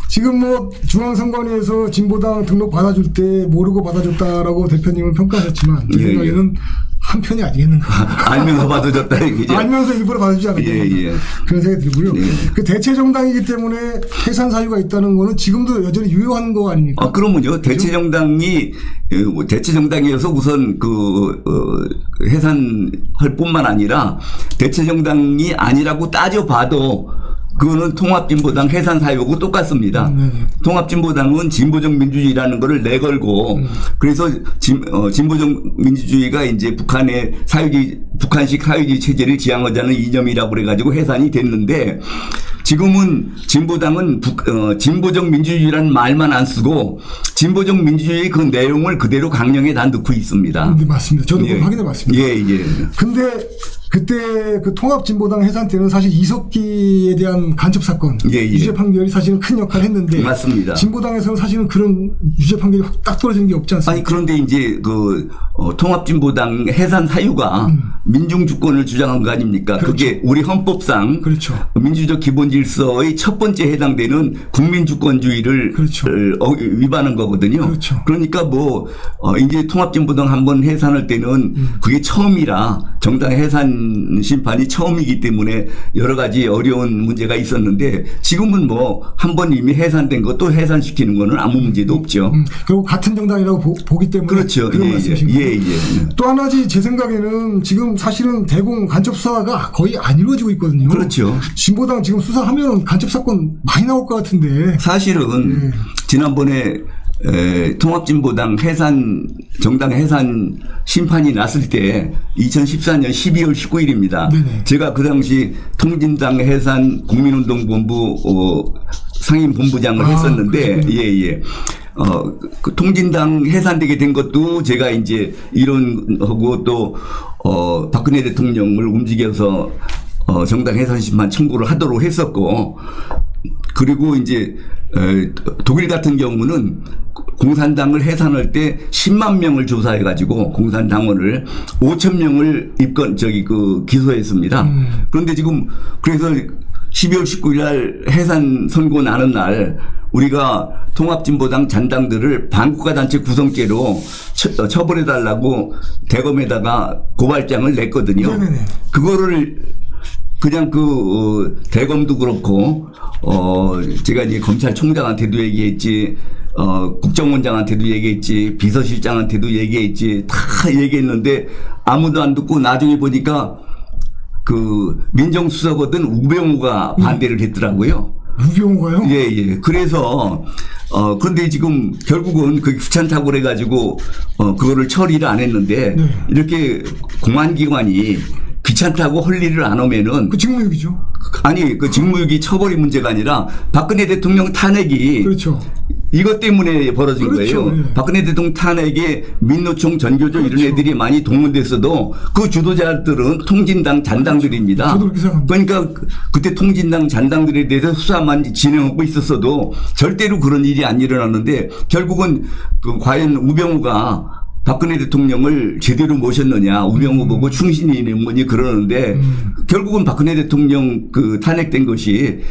지금 뭐 중앙선관위에서 진보당 등록 받아줄 때 모르고 받아줬다라고 대표님은 평가하셨지만 제 생각에는 한편이 아니겠는가. 알면서 받아줬다 얘기죠. 알면서 일부러 받아주지 않을까. 그런 생각이 들고요. 그 대체 정당이기 때문에 해산 사유가 있다는 거는 지금도 여전히 유효한 거 아닙니까? 그러면요. 대체 정당이어서 우선 해산할 뿐만 아니라 대체 정당이 아니라고 따져봐도 그거는 통합진보당 해산 사유하고 똑같습니다. 통합진보당은 진보적 민주주의라는 거를 내걸고 그래서 진보적 민주주의가 이제 북한식 사회주의 체제를 지향하자는 이념이라고 그래가지고 해산이 됐는데 지금은 진보당은 진보적 민주주의라는 말만 안 쓰고 진보적 민주주의의 그 내용을 그대로 강령에 다 넣고 있습니다. 네, 맞습니다. 저도 그걸 확인해 봤습니다. 근데 그때 그 통합진보당 해산 때는 사실 이석기에 대한 간첩 사건 유죄 판결이 사실은 큰 역할을 했는데 맞습니다. 진보당에서는 사실은 그런 유죄 판결이 딱 떨어지는 게 없지 않습니까? 아니 그런데 이제 통합진보당 해산 사유가 민중주권을 주장한 거 아닙니까? 그렇죠. 그게 우리 헌법상 그렇죠. 민주적 기본질서의 첫 번째 해당되는 국민주권주의를 그렇죠. 위반한 거거든요. 그렇죠. 그러니까 이제 통합진보당 한번 해산할 때는 그게 처음이라 정당 해산 심판이 처음이기 때문에 여러 가지 어려운 문제가 있었는데 지금은 한 번 이미 해산된 것도 해산시키는 거는 아무 문제도 없죠. 그리고 같은 정당이라고 보기 때문에 그렇죠. 그런 말씀이신 거죠. 또 하나지 제 생각에는 지금 사실은 대공 간첩 수사가 거의 안 이루어지고 있거든요. 그렇죠. 진보당 지금 수사하면 간첩 사건 많이 나올 것 같은데 사실은 지난번에 통합진보당 정당 해산 심판이 났을 때 2014년 12월 19일입니다. 네네. 제가 그 당시 통진당 해산 국민운동본부 상임본부장을 했었는데 그 통진당 해산되게 된 것도 제가 이제 이론하고 또 박근혜 대통령을 움직여서 정당 해산 심판 청구를 하도록 했었고 그리고 이제 독일 같은 경우는 공산당을 해산할 때 10만 명을 조사해 가지고 공산당원을 5천 명을 기소했습니다. 그런데 지금 그래서 12월 19일 날 해산 선고 나는 날 우리가 통합진보당 잔당들을 반국가단체 구성죄로 처벌해 달라고 대검에다가 고발장을 냈거든요. 네네네. 그거를 그냥 대검도 그렇고 제가 이제 검찰총장한테도 얘기했지 국정원장한테도 얘기했지 비서실장한테도 얘기했지 다 얘기했는데 아무도 안 듣고 나중에 보니까 민정수석이던 우병우가 반대를 했더라고요. 우병우가요? 그래서 그런데 지금 결국은 그게 귀찮다고 그래가지고 그거를 처리를 안 했는데 이렇게 공안기관이 귀찮다고 할 일을 안 하면은 그 직무유기죠. 아니 그 직무유기 처벌이 문제가 아니라 박근혜 대통령 탄핵이 그렇죠. 이것 때문에 벌어진 거예요. 박근혜 대통령 탄핵에 민노총 전교조 이런 애들이 많이 동원됐어도 그 주도자들은 통진당 잔당들입니다. 저도 그렇게 생각합니다. 그러니까 그때 통진당 잔당들에 대해서 수사만 진행하고 있었어도 절대로 그런 일이 안 일어났는데 결국은 과연 우병우가 박근혜 대통령을 제대로 모셨느냐 우병우 보고 충신이니 뭐니 그러는데 결국은 박근혜 대통령 탄핵된 것이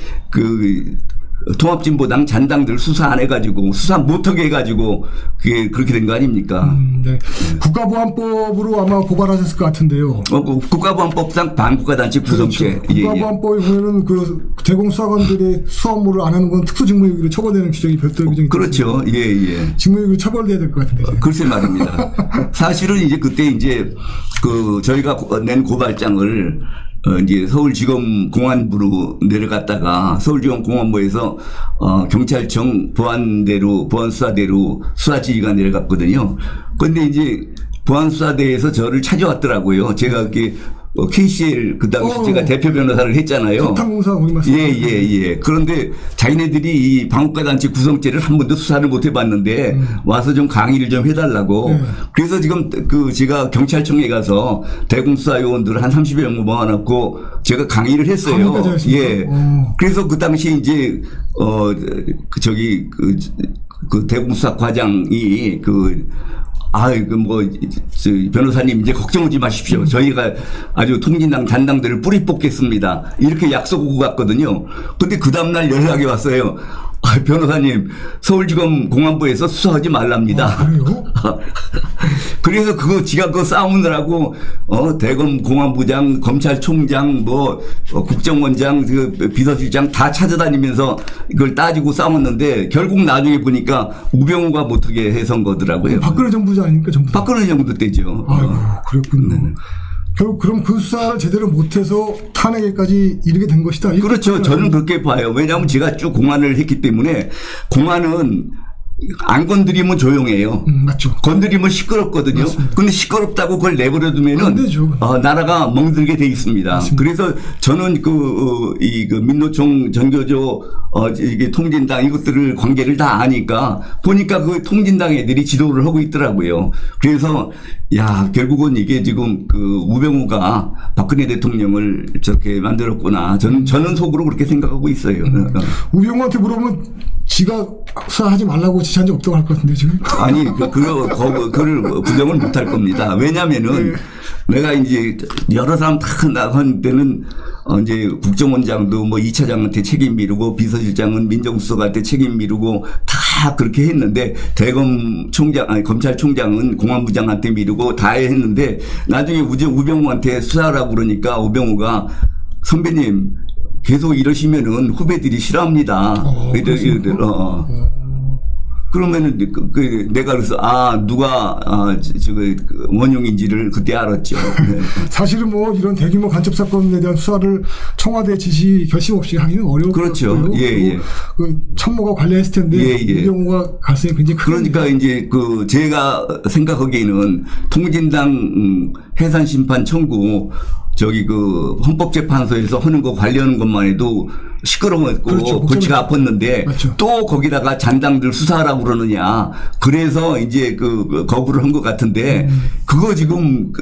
통합진보당 잔당들 수사 안 해가지고 수사 못하게 해가지고 그게 그렇게 된 거 아닙니까? 네. 국가보안법으로 아마 고발하셨을 것 같은데요. 국가보안법상 반국가단체 구성죄. 그렇죠. 국가보안법에 보면은 그 대공수사관들의 수사 업무를 안 하는 건 특수직무유기로 처벌되는 규정이 별도의 규정이 그렇죠. 예. 직무유기로 처벌돼야 될 것 같은데. 글쎄 말입니다. 사실은 이제 그때 이제 그 저희가 낸 고발장을 이제 서울지검 공안부로 내려갔다가 서울지검 공안부에서 경찰청 보안수사대로 수사지휘가 내려갔거든요. 그런데 이제 보안수사대에서 저를 찾아왔더라고요. 제가 이렇게 KCL 그 당시 제가 대표 변호사를 했잖아요. 석탄공사 거기 말씀하시죠? 예. 그런데 자기네들이 이 반국가단체 구성죄를 한 번도 수사를 못 해봤는데 와서 좀 강의를 좀 해달라고. 그래서 지금 그 제가 경찰청에 가서 대공수사 요원들을 한 30여 명 모아놓고 제가 강의를 했어요. 예. 그래서 그 당시 이제 그 대공수사 과장이 변호사님 이제 걱정하지 마십시오. 저희가 아주 통진당 잔당들을 뿌리 뽑겠습니다. 이렇게 약속하고 갔거든요. 근데 그 다음날 연락이 왔어요. 변호사님, 서울지검 공안부에서 수사하지 말랍니다. 그래요? 그래서 지가 그거 싸우느라고, 대검 공안부장, 검찰총장, 국정원장, 비서실장 다 찾아다니면서 이걸 따지고 싸웠는데 결국 나중에 보니까 우병우가 못하게 해선 거더라고요. 박근혜 정부자 아닙니까? 박근혜 정부 때죠. 아이고, 그랬군요. 결국 그럼 그 수사를 제대로 못해서 탄핵에까지 이르게 된 것이다. 그렇죠. 저는 그렇게 봐요. 왜냐하면 제가 쭉 공안을 했기 때문에 공안은 안 건드리면 조용해요. 맞죠. 건드리면 시끄럽거든요. 맞습니다. 근데 시끄럽다고 그걸 내버려두면은 안 되죠. 나라가 멍들게 돼 있습니다. 맞습니다. 그래서 저는 그 민노총 전교조 이게 통진당 이것들을 관계를 다 아니까 보니까 그 통진당 애들이 지도를 하고 있더라고요. 그래서 결국은 이게 지금 그 우병우가 박근혜 대통령을 저렇게 만들었구나. 저는 속으로 그렇게 생각하고 있어요. 우병우한테 물어보면 지가 수사하지 말라고 지시한 적 없다고 할 것 같은데 지금. 아니 그걸 부정을 못할 겁니다. 왜냐면은 내가 이제 여러 사람 다 나간 때는 이제 국정원장도 2차장한테 책임 미루고 비서실장은 민정수석한테 책임 미루고 다 그렇게 했는데 검찰총장은 공안부장한테 미루고 다 했는데 나중에 우병우한테 수사하라고 그러니까 우병우가 선배님 계속 이러시면은 후배들이 싫어합니다. 그러면은 내가 그래서 누가 원흉인지를 그때 알았죠. 네. 사실은 이런 대규모 간첩 사건에 대한 수사를 청와대 지시 결심 없이 하기는 어려울 것 같고요. 그렇죠. 예. 그 참모가 관리했을 텐데 우병우가 가슴이 굉장히 큰. 그러니까 이제 제가 생각하기에는 통진당 해산 심판 청구 헌법재판소에서 하는 거 관리하는 것만 해도 시끄러웠고 그렇죠. 골치가 아팠는데 맞죠. 또 거기다가 잔당들 수사하라고 그러느냐. 그래서 이제 거부를 한 것 같은데 그거 지금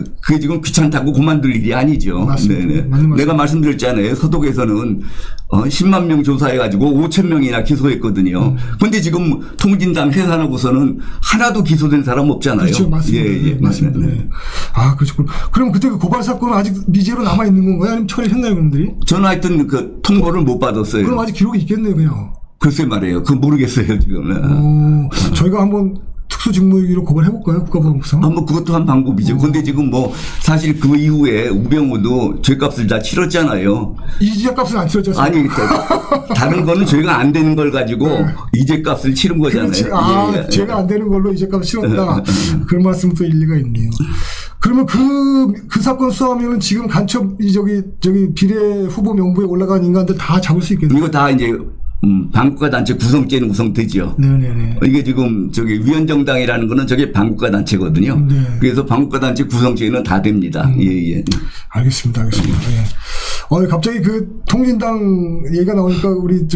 귀찮다고 그만둘 일이 아니죠. 맞습니다. 내가 말씀드렸잖아요. 서독에서는 10만 명 조사해가지고 5천 명이나 기소했거든요. 그런데 지금 통진당 해산하고서는 하나도 기소된 사람 없잖아요. 그렇죠. 맞습니다. 맞습니다. 네. 그렇죠. 그럼 그때 그 고발 사건은 아직 미제로 남아 있는 건가요? 아니면 처리했나요, 그분들이? 저는 하여튼 통보를 못 받았어요. 그럼 아직 기록이 있겠네요, 그냥. 글쎄 말이에요. 그거 모르겠어요, 지금. 저희가 한번 특수직무유기로 고발해볼까요? 국가보안법상? 그것도 한 방법이죠. 근데 지금 사실 그 이후에 우병우도 죄값을 다 치렀잖아요. 이죄값을 안 치렀죠. 아니, 다른 거는 죄가 안 되는 걸 가지고 이죄값을 치른 거잖아요. 죄가 안 되는 걸로 이죄값을 치렀다. 그런 말씀도 일리가 있네요. 그러면 그 사건 수사하면은 지금 간첩 비례 후보 명부에 올라간 인간들 다 잡을 수 있겠네요. 이거 다 이제 반국가단체 구성죄는 구성되죠. 네네네. 이게 지금 위원정당이라는 거는 저게 반국가단체거든요. 네. 그래서 반국가단체 구성죄는 다 됩니다. 예. 알겠습니다. 네. 갑자기 그 통진당 얘기가 나오니까 우리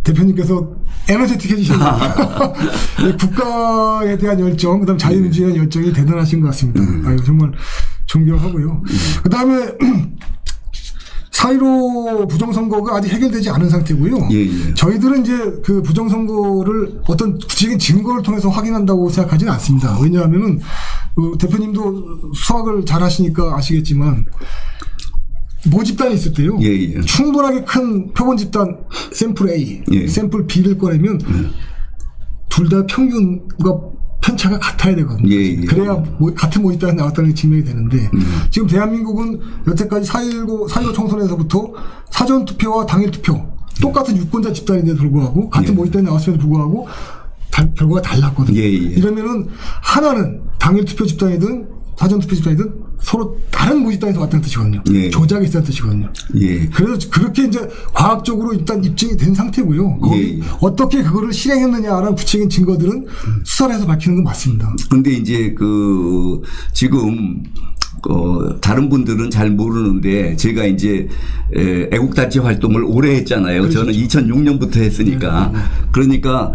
대표님께서 에너제틱해지셨네요. 국가에 대한 열정, 그다음 자유민주주의에 대한 열정이 대단하신 것 같습니다. 정말 존경하고요. 그다음에 4.15 부정선거가 아직 해결되지 않은 상태고요. 예. 저희들은 이제 그 부정선거를 어떤 구체적인 증거를 통해서 확인한다고 생각하지는 않습니다. 왜냐하면은 대표님도 수학을 잘 하시니까 아시겠지만 모집단이 있을 때요. 예, 예. 충분하게 큰 표본 집단 샘플 A, 예. 샘플 B를 꺼내면 둘 다 평균과 편차가 같아야 되거든요. 예, 예. 그래야 같은 모집단이 나왔다는 게 증명이 되는데 지금 대한민국은 여태까지 4.19 총선에서부터 사전투표와 당일투표 똑같은 유권자 집단인데도 불구하고 같은 예. 모집단이 나왔음에도 불구하고 결과가 달랐거든요. 예, 예. 이러면은 하나는 당일투표 집단이든 사전투표 집단이든 서로 다른 모집단에서 왔다는 뜻이거든요. 예. 조작이 있다는 뜻이거든요. 예. 그래서 그렇게 이제 과학적으로 일단 입증이 된 상태고요. 거기 예. 어떻게 그거를 실행했느냐라는 구체적인 증거들은 수사를 해서 밝히는 건 맞습니다. 그런데 이제 지금 다른 분들은 잘 모르는데 제가 이제 애국단체 활동을 오래 했잖아요. 그렇죠. 저는 2006년부터 했으니까. 그러니까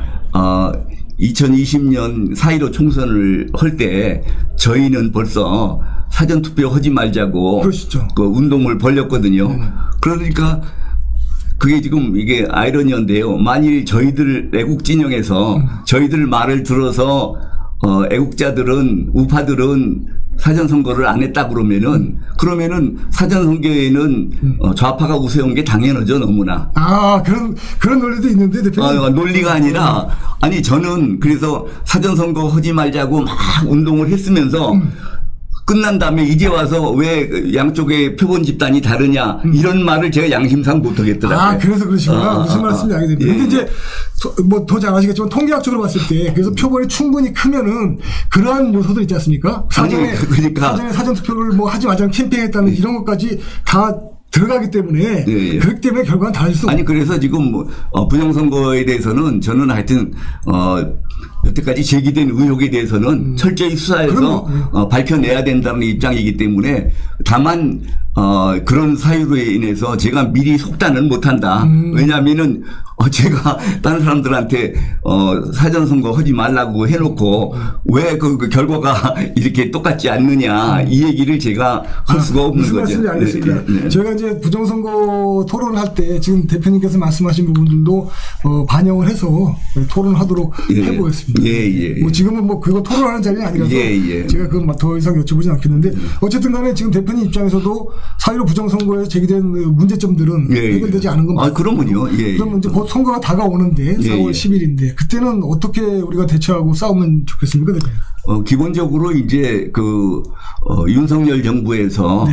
2020년 4.15 총선을 할 때 저희는 벌써 사전투표 하지 말자고 그러시죠. 그 운동을 벌였거든요. 그러니까 그게 지금 이게 아이러니한데요. 만일 저희들 애국 진영에서 저희들 말을 들어서 애국자들은 우파들은 사전선거를 안 했다 그러면은 사전선거에는 좌파가 우세한 게 당연하죠, 너무나. 그런 논리도 있는데 대표님. 논리가 아니라 아니 저는 그래서 사전선거 하지 말자고 막 운동을 했으면서 끝난 다음에 이제 와서 왜 양쪽의 표본 집단이 다르냐 이런 말을 제가 양심상 못 하겠더라고요. 그래서 그러시구나. 무슨 말씀인지 알게 됩니다. 근데 이제 뭐 더 잘 아시겠지만 통계학적으로 봤을 때 그래서 표본이 충분히 크면은 그러한 요소들 있지 않습니까? 사전에 사전 투표를 뭐 하지 말자는 캠페인했다는 이런 것까지 다 들어가기 때문에 그렇기 때문에 결과는 달라질 수 없어요. 그래서 지금 부정선거에 대해서는 저는 하여튼 여태까지 제기된 의혹에 대해서는 철저히 수사해서 밝혀내야 된다는 입장이기 때문에 다만 그런 사유로 인해서 제가 미리 속단은 못한다. 왜냐하면은 제가 다른 사람들한테 사전선거 하지 말라고 해놓고 왜 그 결과가 이렇게 똑같지 않느냐 이 얘기를 제가 할 수가 없는 무슨 거죠. 말씀인지 알겠습니다. 네. 저희가 이제 부정선거 토론을 할 때 지금 대표님께서 말씀하신 부분들도 반영을 해서 토론을 하도록 해보겠습니다. 뭐 지금은 뭐 그거 토론하는 자리는 아니라서 제가 그건 더 이상 여쭤보진 않겠는데 어쨌든 간에 지금 대표님 입장에서도 4.15 부정선거에서 제기된 문제점들은 해결되지 않은 건 맞습니다. 그러면요. 그러면 이제 곧 선거가 다가오는데 4월 10일인데 그때는 어떻게 우리가 대처하고 싸우면 좋겠습니까, 대표님? 기본적으로 이제 윤석열 정부에서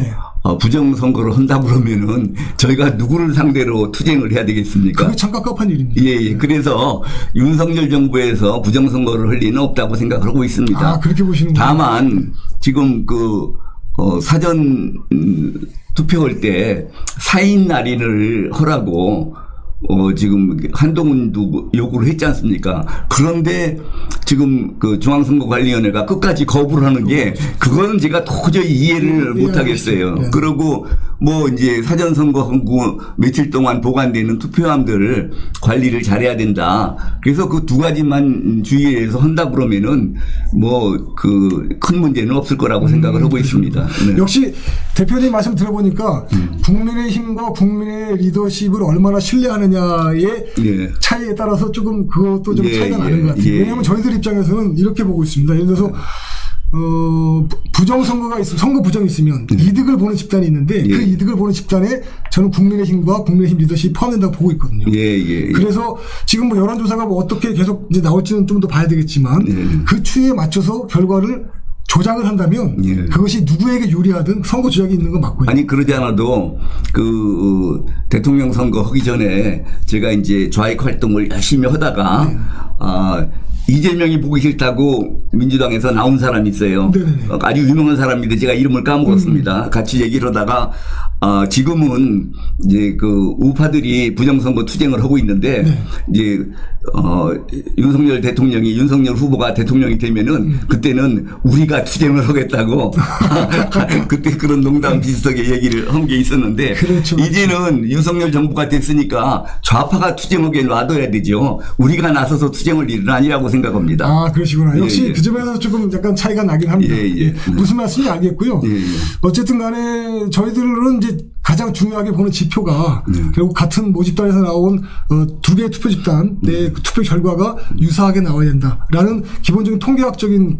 부정선거를 한다 그러면은 저희가 누구를 상대로 투쟁을 해야 되겠습니까? 그게 참 깝깝한 일입니다. 그래서 윤석열 정부에서 부정선거를 할 리는 없다고 생각을 하고 있습니다. 그렇게 보시는군요. 다만 지금 사전 투표할 때 사인 날인을 하라고 지금 한동훈도 요구를 했지 않습니까? 그런데 지금 중앙선거관리위원회가 끝까지 거부를 하는 게 그거는 제가 도저히 이해를 못 하겠어요. 그리고 뭐 이제 사전선거하고 며칠 동안 보관되는 투표함들을 관리를 잘해야 된다. 그래서 그 두 가지만 주의해서 한다 그러면은 큰 문제는 없을 거라고 생각을 하고 있습니다. 네. 역시 대표님 말씀 들어보니까 국민의힘과 국민의 리더십을 얼마나 신뢰하느냐의 차이에 따라서 조금 그것도 좀 차이가 나는 것 같아요. 왜냐하면 저희들 입장에서는 이렇게 보고 있습니다. 예를 들어서 부정선거가 있으면 선거 부정이 있으면 이득을 보는 집단이 있는데 그 이득을 보는 집단에 저는 국민의힘과 국민의힘 리더십이 포함된다고 보고 있거든요. 그래서 지금 뭐 여론조사가 뭐 어떻게 계속 이제 나올지는 좀 더 봐야 되겠지만 그 추이에 맞춰서 결과를 조작을 한다면 그것이 누구에게 유리하든 선거 조작이 있는 건 맞고요. 아니 그러지 않아도 대통령 선거 하기 전에 제가 이제 좌익 활동을 열심히 하다가 이재명이 보기 싫다고 민주당에서 나온 사람이 있어요. 아주 유명한 사람인데 제가 이름을 까먹었습니다. 같이 얘기를 하다가 지금은 이제 우파들이 부정선거 투쟁을 하고 있는데 이제 윤석열 후보가 대통령이 되면은 그때는 우리가 투쟁을 하겠다고 그때 그런 농담 비슷하게 얘기를 한 게 있었는데 이제는 윤석열 정부가 됐으니까 좌파가 투쟁하게 놔둬야 되죠. 우리가 나서서 투쟁할 일은 아니라고 생각합니다. 그러시구나. 역시 그 점에서 조금 약간 차이가 나긴 합니다. 무슨 말씀인지 알겠고요. 어쨌든 간에 저희들은 이제 가장 중요하게 보는 지표가 결국 같은 모집단에서 나온 두 개의 투표 집단 내 투표 결과가 유사하게 나와야 된다라는 기본적인 통계학적인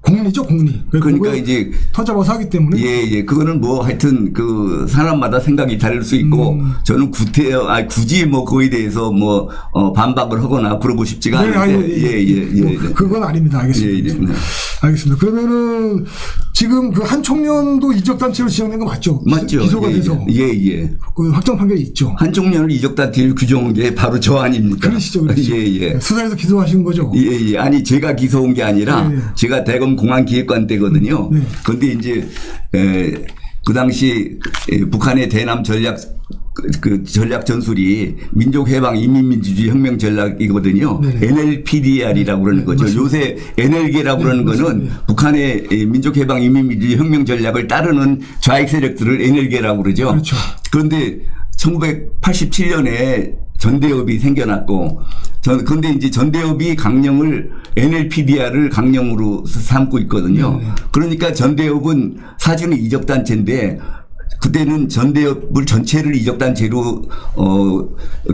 공리죠, 공리. 그러니까 이제 터잡아서 하기 때문에. 예. 그거는 뭐 하여튼 그 사람마다 생각이 다를 수 있고 저는 굳이 뭐 그거에 대해서 뭐 반박을 하거나 그러고 싶지가 않은데. 뭐 그건 아닙니다. 알겠습니다. 알겠습니다. 그러면은 지금 그 한총련도 이적단체로 지정된 거 맞죠? 맞죠. 기소가 돼서. 예. 그 확정 판결이 있죠. 한총련을 이적단체로 규정한 게 바로 저 아닙니까? 그러시죠. 예. 수사에서 기소하신 거죠? 예. 아니 제가 기소한 게 아니라 제가 대검 공안기획관 때거든요. 그런데 이제 그 당시 북한의 대남 전략 전략 전술이 민족해방 인민민주주의 혁명 전략이거든요. NLPDR이라고 그러는 거죠. 맞습니다. 요새 NLG라고 그러는 거는 북한의 민족해방 인민민주주의 혁명 전략을 따르는 좌익 세력들을 NLG라고 그러죠. 그렇죠. 그런데 1987년에 전대협이 생겨났고, 그런데 이제 전대협이 강령을 NLPDR을 강령으로 삼고 있거든요. 그러니까 전대협은 사실은 이적단체인데, 그때는 전대협을 전체를 이적단체로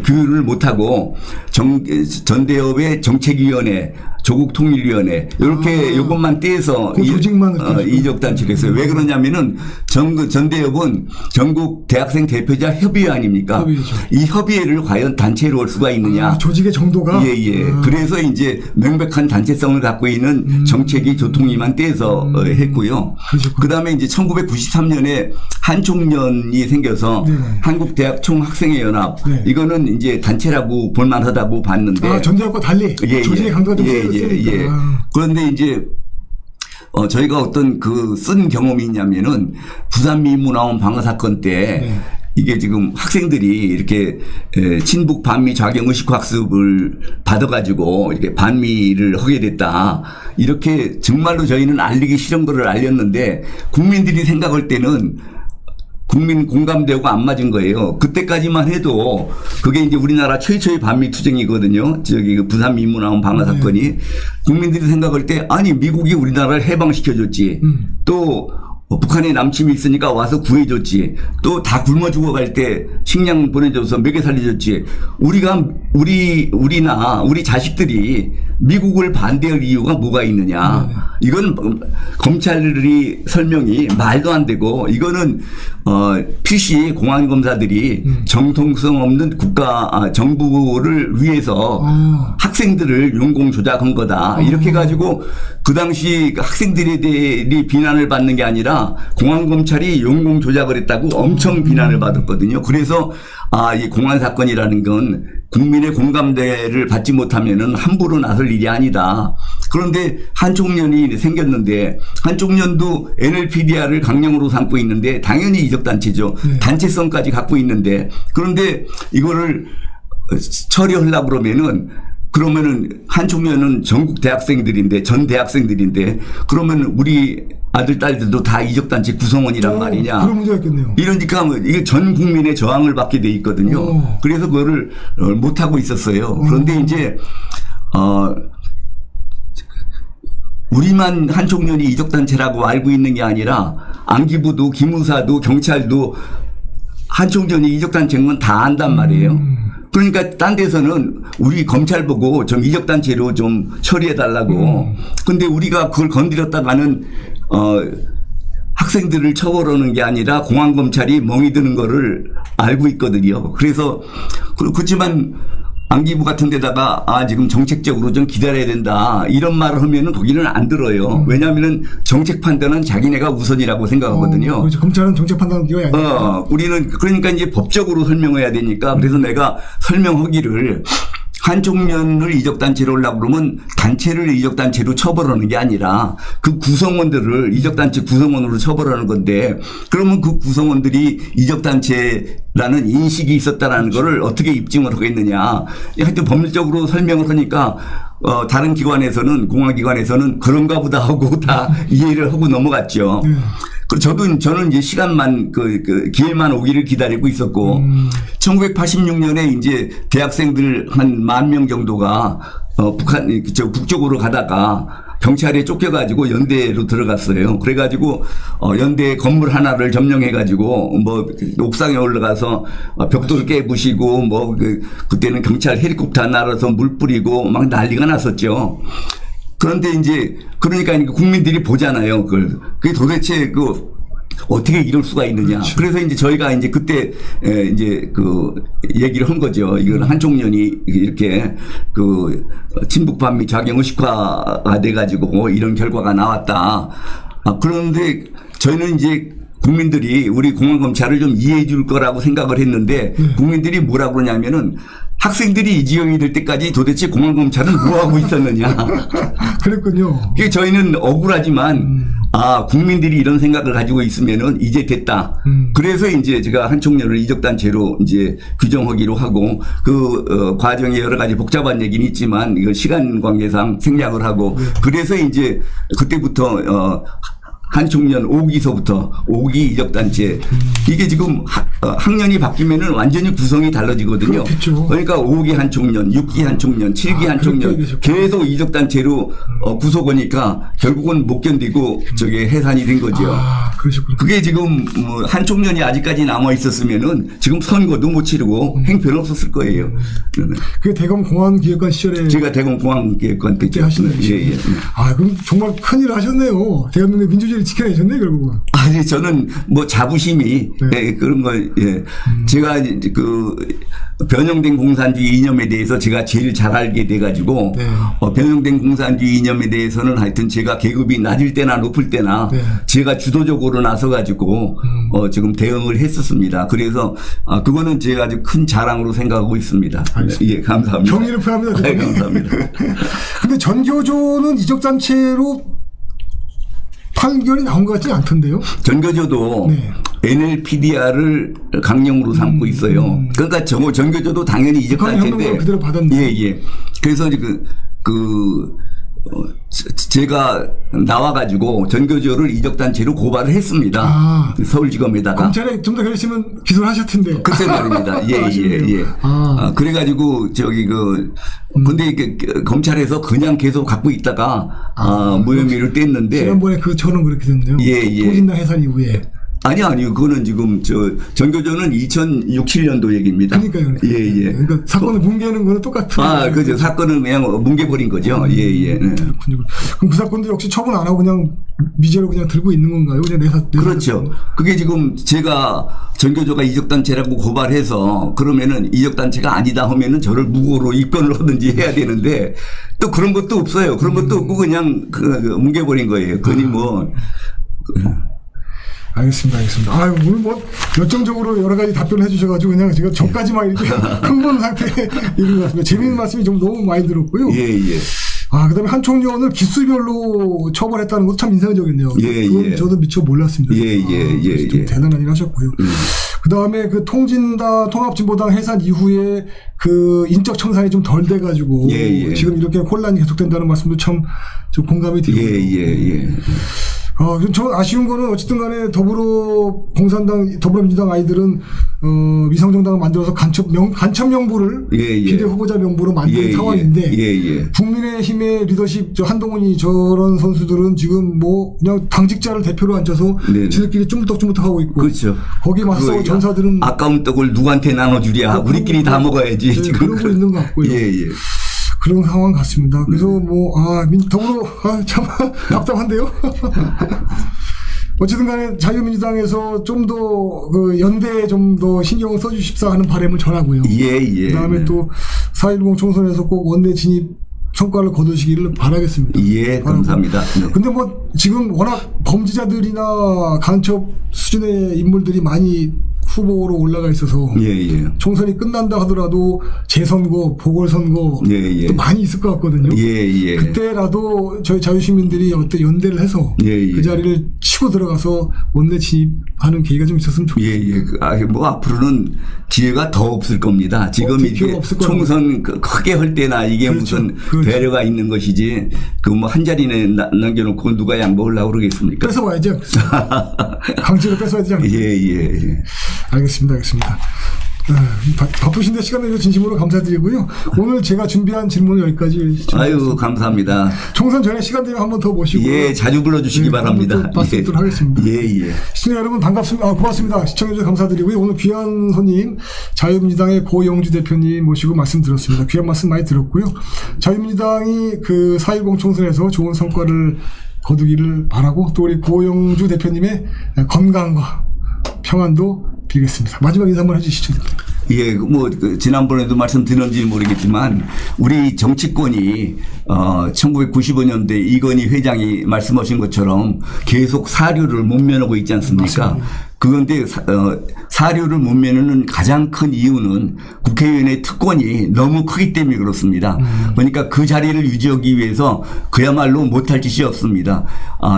규율을 못하고 전대협의 정책위원회, 조국통일위원회 이렇게 요것만 떼서 그 조직만 이적단체를 했어요. 왜 그러냐면은 전대협은 전국 대학생 대표자 협의회 아닙니까? 협의회죠. 이 협의회를 과연 단체로 할 수가 있느냐? 조직의 정도가? 예. 그래서 이제 명백한 단체성을 갖고 있는 정책위 조통위만 떼서 했고요. 그 다음에 이제 1993년에 한총련이 생겨서 한국대학 총학생회연합 이거는 이제 단체라고 볼만하다고 봤는데. 전대협과 달리 조직의 강도가 좀 세니까. 그런데 이제 저희가 어떤 그 쓴 경험이 있냐면은 부산 미문화원 방어 사건 때 이게 지금 학생들이 이렇게 친북 반미 좌경 의식 학습을 받아가지고 이렇게 반미를 하게 됐다. 이렇게 정말로 저희는 알리기 싫은 거를 알렸는데 국민들이 생각할 때는 국민 공감대가 안 맞은 거예요. 그때까지만 해도 그게 이제 우리나라 최초의 반미 투쟁이거든요. 저기 그 부산 미문화원 방어 사건이. 국민들이 생각할 때 아니 미국이 우리나라를 해방시켜줬지. 또 북한에 남침이 있으니까 와서 구해줬지. 또 다 굶어 죽어갈 때 식량 보내줘서 먹여 살려줬지. 우리나 우리 자식들이 미국을 반대할 이유가 뭐가 있느냐. 이건 검찰이 설명이 말도 안 되고 이거는 필시 공안검사들이 정통성 없는 정부를 위해서 학생들을 용공 조작한 거다. 이렇게 해가지고 그 당시 학생들이 비난을 받는 게 아니라 공안검찰이 용공 조작을 했다고 엄청 비난을 받았거든요. 그래서 이 공안 사건이라는 건 국민의 공감대를 받지 못하면은 함부로 나설 일이 아니다. 그런데 한총련이 생겼는데 한총련도 NLPDR을 강령으로 삼고 있는데 당연히 이적단체죠. 단체성까지 갖고 있는데 그런데 이거를 처리하려고 그러면은 한총련은 전국 대학생들인데 전 대학생들인데 그러면 우리 아들 딸들도 다 이적단체 구성원이란 말이냐. 그런 문제가 있겠네요. 이러니까 이게 전 국민의 저항을 받게 돼 있거든요. 그래서 그거를 못 하고 있었어요. 그런데 이제 우리만 한총련이 이적단체라고 알고 있는 게 아니라 안기부도 기무사도 경찰도 한총련이 이적단체인 건 다 안단 말이에요. 그러니까 딴 데서는 우리 검찰 보고 좀 이적단체로 좀 처리해달라고. 근데 우리가 그걸 건드렸다가는 학생들을 처벌하는 게 아니라 공안검찰이 멍이 드는 거를 알고 있거든요. 그래서 그렇지만 안기부 같은 데다가 지금 정책적으로 좀 기다려야 된다 이런 말을 하면은 거기는 안 들어요. 왜냐하면은 정책 판단은 자기네가 우선이라고 생각하거든요. 그렇죠. 검찰은 정책 판단기관이 아니니까. 우리는 그러니까 이제 법적으로 설명해야 되니까 그래서 내가 설명하기를 한총련을 이적단체로 하려고 그러면 단체를 이적단체로 처벌하는 게 아니라 그 구성원들을 이적단체 구성원으로 처벌하는 건데 그러면 그 구성원들이 이적단체라는 인식이 있었다라는 거를 어떻게 입증을 하겠느냐. 하여튼 법률적으로 설명을 하니까 다른 기관에서는 공안기관에서는 그런가 보다 하고 다 이해를 하고 넘어갔죠. 저는 이제 시간만 기회만 오기를 기다리고 있었고 1986년에 이제 대학생들 한 10,000명 정도가 북쪽으로 가다가 경찰에 쫓겨가지고 연대로 들어갔어요. 그래가지고 연대 건물 하나를 점령해가지고 뭐 옥상에 올라가서 벽돌 깨부시고 그때는 경찰 헬리콥터 날아서 물 뿌리고 막 난리가 났었죠. 그런데 이제 그러니까 국민들이 보잖아요. 그게 도대체 어떻게 이럴 수가 있느냐. 그렇죠. 그래서 이제 저희가 이제 그때 이제 얘기를 한 거죠. 이건 한총련이 이렇게 친북 반미 작용의식화가 돼가지고 이런 결과가 나왔다. 그런데 저희는 이제 국민들이 우리 공안검찰을 좀 이해해 줄 거라고 생각을 했는데 국민들이 뭐라고 그러냐면은 학생들이 이 지경이 될 때까지 도대체 공안검찰은 뭐 하고 있었느냐. 그랬군요. 저희는 억울하지만 국민들이 이런 생각을 가지고 있으면은 이제 됐다. 그래서 이제 제가 한총련을 이적단체로 이제 규정하기로 하고 과정에 여러 가지 복잡한 얘기는 있지만 이거 시간 관계상 생략을 하고 그래서 이제 그때부터 한총련 5기서부터 5기 이적단체 이게 지금 학년이 바뀌면은 완전히 구성이 달라지거든요. 그렇겠죠. 그러니까 5기 한총련, 6기 한총련, 7기 한총련 계속 이적단체로 구속하니까 결국은 못 견디고 저게 해산이 된 거죠. 그러셨군요. 그게 지금 한총련이 아직까지 남아 있었으면은 지금 선거도 못 치르고 행패는 없었을 거예요. 그게 대검 공안기획관 시절에 제가 대검 공안기획관 그때 하시나요? 예. 그럼 정말 큰일을 하셨네요. 대한민국의 민주주의를 지켜내셨네 결국은. 아니 저는 자부심이 그런 걸 제가 변형된 공산주의 이념에 대해서 제가 제일 잘 알게 돼가지고 변형된 공산주의 이념에 대해서는 하여튼 제가 계급이 낮을 때나 높을 때나 제가 주도적으로 나서가지고 지금 대응을 했었습니다. 그래서 그거는 제가 아주 큰 자랑으로 생각하고 있습니다. 예, 감사합니다. 경의를 표합니다. 네, 감사합니다. 근데 전교조는 이적단체로 판결이 나온 것 같지 않던데요? 전교조도 NLPDR을 강령으로 삼고 있어요. 그러니까 전교조도 당연히 이적단체인데 그대로 받았네. 예. 그래서 제가 나와가지고 전교조를 이적단체로 고발을 했습니다. 서울지검에다가. 검찰에 좀 더 그랬으면 기소를 하셨을 텐데. 글쎄 말입니다. 예. 그래가지고 근데 검찰에서 그냥 계속 갖고 있다가 무혐의를 뗐는데. 지난번에 저는 그렇게 됐네요. 통진당 해산 이후에. 아니요. 그거는 지금 전교조는 2006, 7년도 얘기입니다. 그러니까요. 예. 그러니까 사건을 뭉개는 거는 똑같은. 그죠. 사건을 그냥 뭉개버린 거죠. 예. 그렇군요. 그럼 그 사건도 역시 처분 안 하고 그냥 미제로 그냥 들고 있는 건가요? 그냥 그렇죠. 그게 지금 제가 전교조가 이적단체라고 고발해서 그러면은 이적단체가 아니다 하면은 저를 무고로 입건을 하든지 해야 되는데 또 그런 것도 없어요. 그런 것도 없고 그냥 뭉개버린 거예요. 그니 알겠습니다. 오늘 열정적으로 여러 가지 답변을 해주셔가지고 그냥 제가 저까지만 이렇게 흥분 상태에 이런 것 같습니다. 재미있는 말씀이 좀 너무 많이 들었고요. 예. 그다음에 한총련을 기수별로 처벌했다는 것도 참 인상적이네요. 그건 저도 미처 몰랐습니다. 예. 좀 대단한 일 하셨고요. 그다음에 통진당 통합진보당 해산 이후에 인적 청산이 좀 덜 돼가지고 지금 이렇게 혼란이 계속된다는 말씀도 참 좀 공감이 들고요. 예. 저 아쉬운 거는 어쨌든 간에 더불어민주당 아이들은 위성정당을 만들어서 간첩 명부를 비례 후보자 명부로 만든 상황인데 국민의힘의 리더십 한동훈이 저런 선수들은 지금 그냥 당직자를 대표로 앉혀서 지들끼리 쭈물떡쭈물떡하고 있고 그렇죠. 거기 맞서 전사들은 아까운 떡을 누구한테 나눠주랴 우리끼리 다 먹어야지 지금 그러고 있는 것 같고요. 그런 상황 같습니다. 그래서 참 답답한데요. 어쨌든 간에 자유민주당에서 좀 더 연대에 좀 더 신경을 써주십사 하는 바람을 전하고요. 그다음에 또 4.10 총선에서 꼭 원내 진입 성과를 거두시기를 바라겠습니다. 감사합니다. 근데 지금 워낙 범죄자들이나 간첩 수준의 인물들이 많이 후보로 올라가 있어서 총선이 끝난다 하더라도 재선거, 보궐선거 또 많이 있을 것 같거든요. 그때라도 저희 자유시민들이 어떤 연대를 해서 그 자리를 치고 들어가서 원내 진입하는 계기가 좀 있었으면 좋겠습니다. 앞으로는 기회가 더 없을 겁니다. 지금 이렇게 총선 크게 할 때나 이게 무슨 배려가 있는 것이지 한 자리에 남겨놓고 누가 양보하려고 그러겠습니까? 뺏어와야죠. 강제로 뺏어야 되지 않습니까? 알겠습니다. 바쁘신데 시간 내주셔서 진심으로 감사드리고요. 오늘 제가 준비한 질문은 여기까지. 아유, 감사합니다. 총선 전에 시간 되면 한 번 더 모시고. 예, 자주 불러주시기 바랍니다. 말씀드리도록 하겠습니다. 예. 시청자 여러분 반갑습니다. 고맙습니다. 시청해주셔서 감사드리고요. 오늘 귀한 손님 자유민주당의 고영주 대표님 모시고 말씀 들었습니다. 귀한 말씀 많이 들었고요. 자유민주당이 그 4.10 총선에서 좋은 성과를 거두기를 바라고 또 우리 고영주 대표님의 건강과 평안도 빌겠습니다. 마지막 인사 한번 해주시죠. 예, 지난번에도 말씀드렸는지 모르겠지만, 우리 정치권이, 1995년대 이건희 회장이 말씀하신 것처럼 계속 사료를 못 면하고 있지 않습니까? 맞습니다. 그런데 사료를 못 면하는 가장 큰 이유는 국회의원의 특권이 너무 크기 때문에 그렇습니다. 그러니까 그 자리를 유지하기 위해서 그야말로 못할 짓이 없습니다.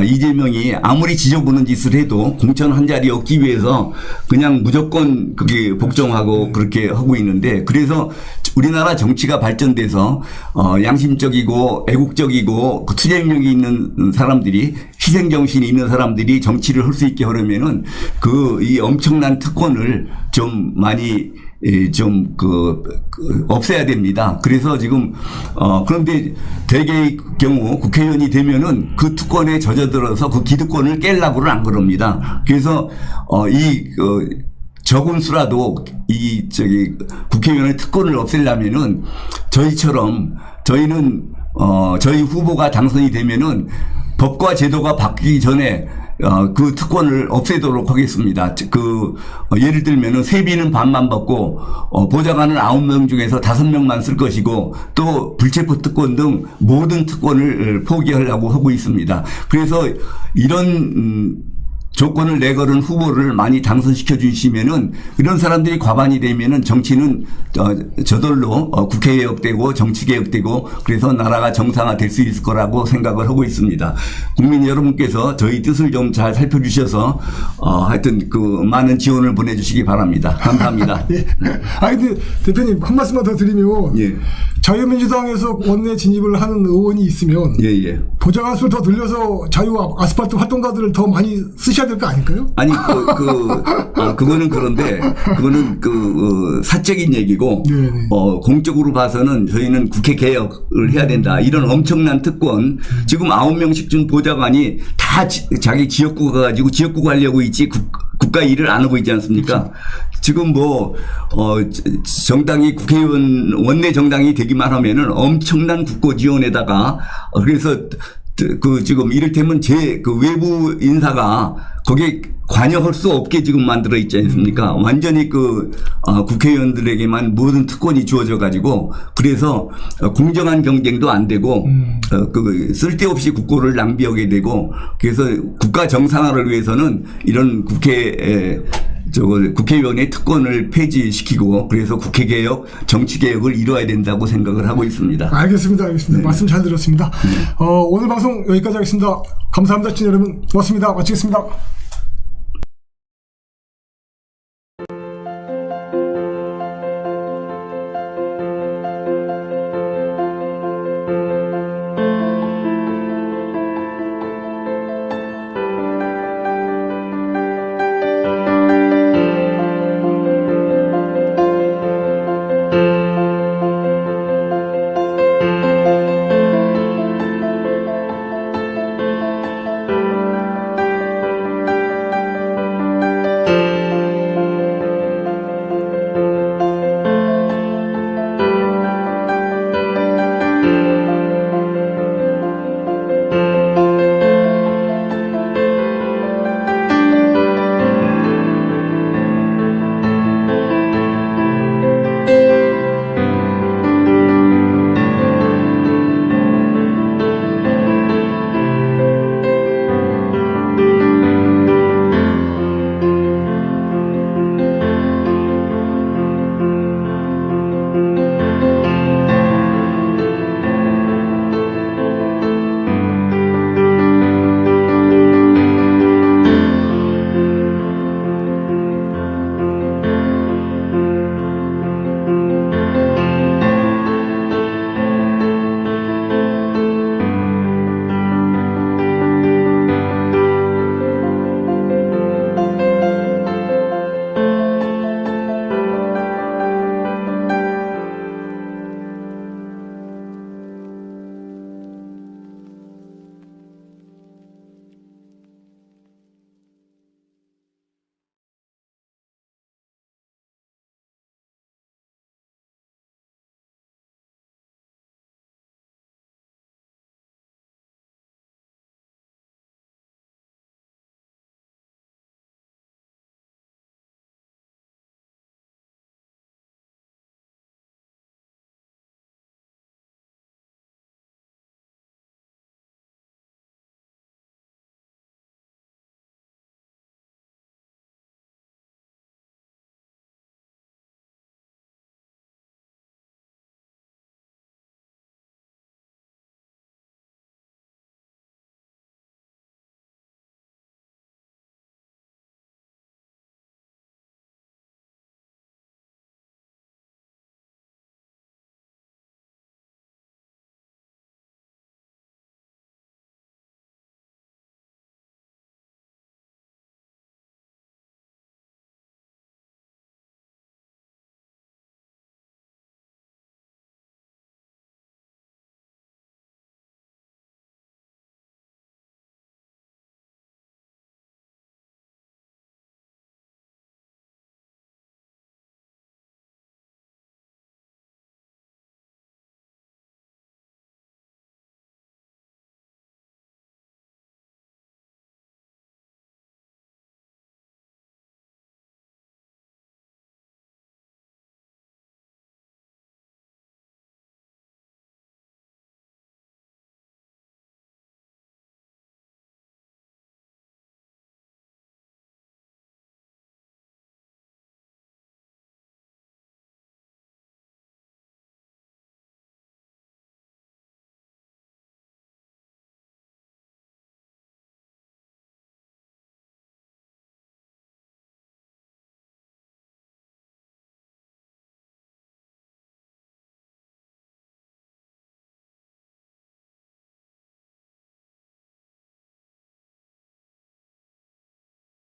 이재명이 아무리 지저분한 짓을 해도 공천 한 자리 얻기 위해서 그냥 무조건 그게 복종하고 그렇게 하고 있는데, 그래서 우리나라 정치가 발전돼서 양심적이고 애국적이고 투쟁력이 있는 사람들이, 희생정신이 있는 사람들이 정치를 할 수 있게 하려면은 이 엄청난 특권을 좀 많이 없애야 됩니다. 그래서 지금 그런데 대개의 경우 국회의원이 되면은 그 특권에 젖어들어서 그 기득권을 깰라고는 안 그럽니다. 그래서 적은 수라도 국회의원의 특권을 없애려면은 저희는 저희 후보가 당선이 되면은 법과 제도가 바뀌기 전에 그 특권을 없애도록 하겠습니다. 예를 들면은 세비는 반만 받고, 보좌관은 9명 중에서 5명만 쓸 것이고, 또 불체포 특권 등 모든 특권을 포기하려고 하고 있습니다. 그래서 이런 조건을 내걸은 후보를 많이 당선시켜 주시면은, 이런 사람들이 과반이 되면은 정치는 저절로 국회개혁되고 정치개혁되고, 그래서 나라가 정상화될 수 있을 거라고 생각을 하고 있습니다. 국민 여러분께서 저희 뜻을 좀 잘 살펴주셔서 하여튼 많은 지원을 보내주시기 바랍니다. 감사합니다. 예. 근데 대표님 한 말씀만 더 드리면, 예. 자유민주당에서 원내 진입을 하는 의원이 있으면, 예. 보좌관 수를 더 늘려서 자유 아스팔트 활동가들을 더 많이 쓰셔야 될 거 아닐까요? 아니, 그거는 그런데, 그거는 사적인 얘기고, 공적으로 봐서는 저희는 국회 개혁을 해야 된다. 이런 엄청난 특권, 지금 9명씩 준 보좌관이 다 자기 지역구 가가지고 지역구 가려고 있지, 국가 일을 안 하고 있지 않습니까? 지금 정당이 국회의원, 원내 정당이 되기만 하면은 엄청난 국고 지원에다가, 그래서 지금 이를테면 외부 인사가 거기에 관여할 수 없게 지금 만들어 있지 않습니까? 완전히 국회의원들에게만 모든 특권이 주어져 가지고, 그래서 공정한 경쟁도 안 되고, 쓸데없이 국고를 낭비하게 되고, 그래서 국가 정상화를 위해서는 이런 국회의원의 특권을 폐지시키고, 그래서 국회개혁, 정치개혁을 이루어야 된다고 생각을 하고 있습니다. 알겠습니다. 네. 말씀 잘 들었습니다. 오늘 방송 여기까지 하겠습니다. 감사합니다. 시청자 여러분. 고맙습니다. 마치겠습니다.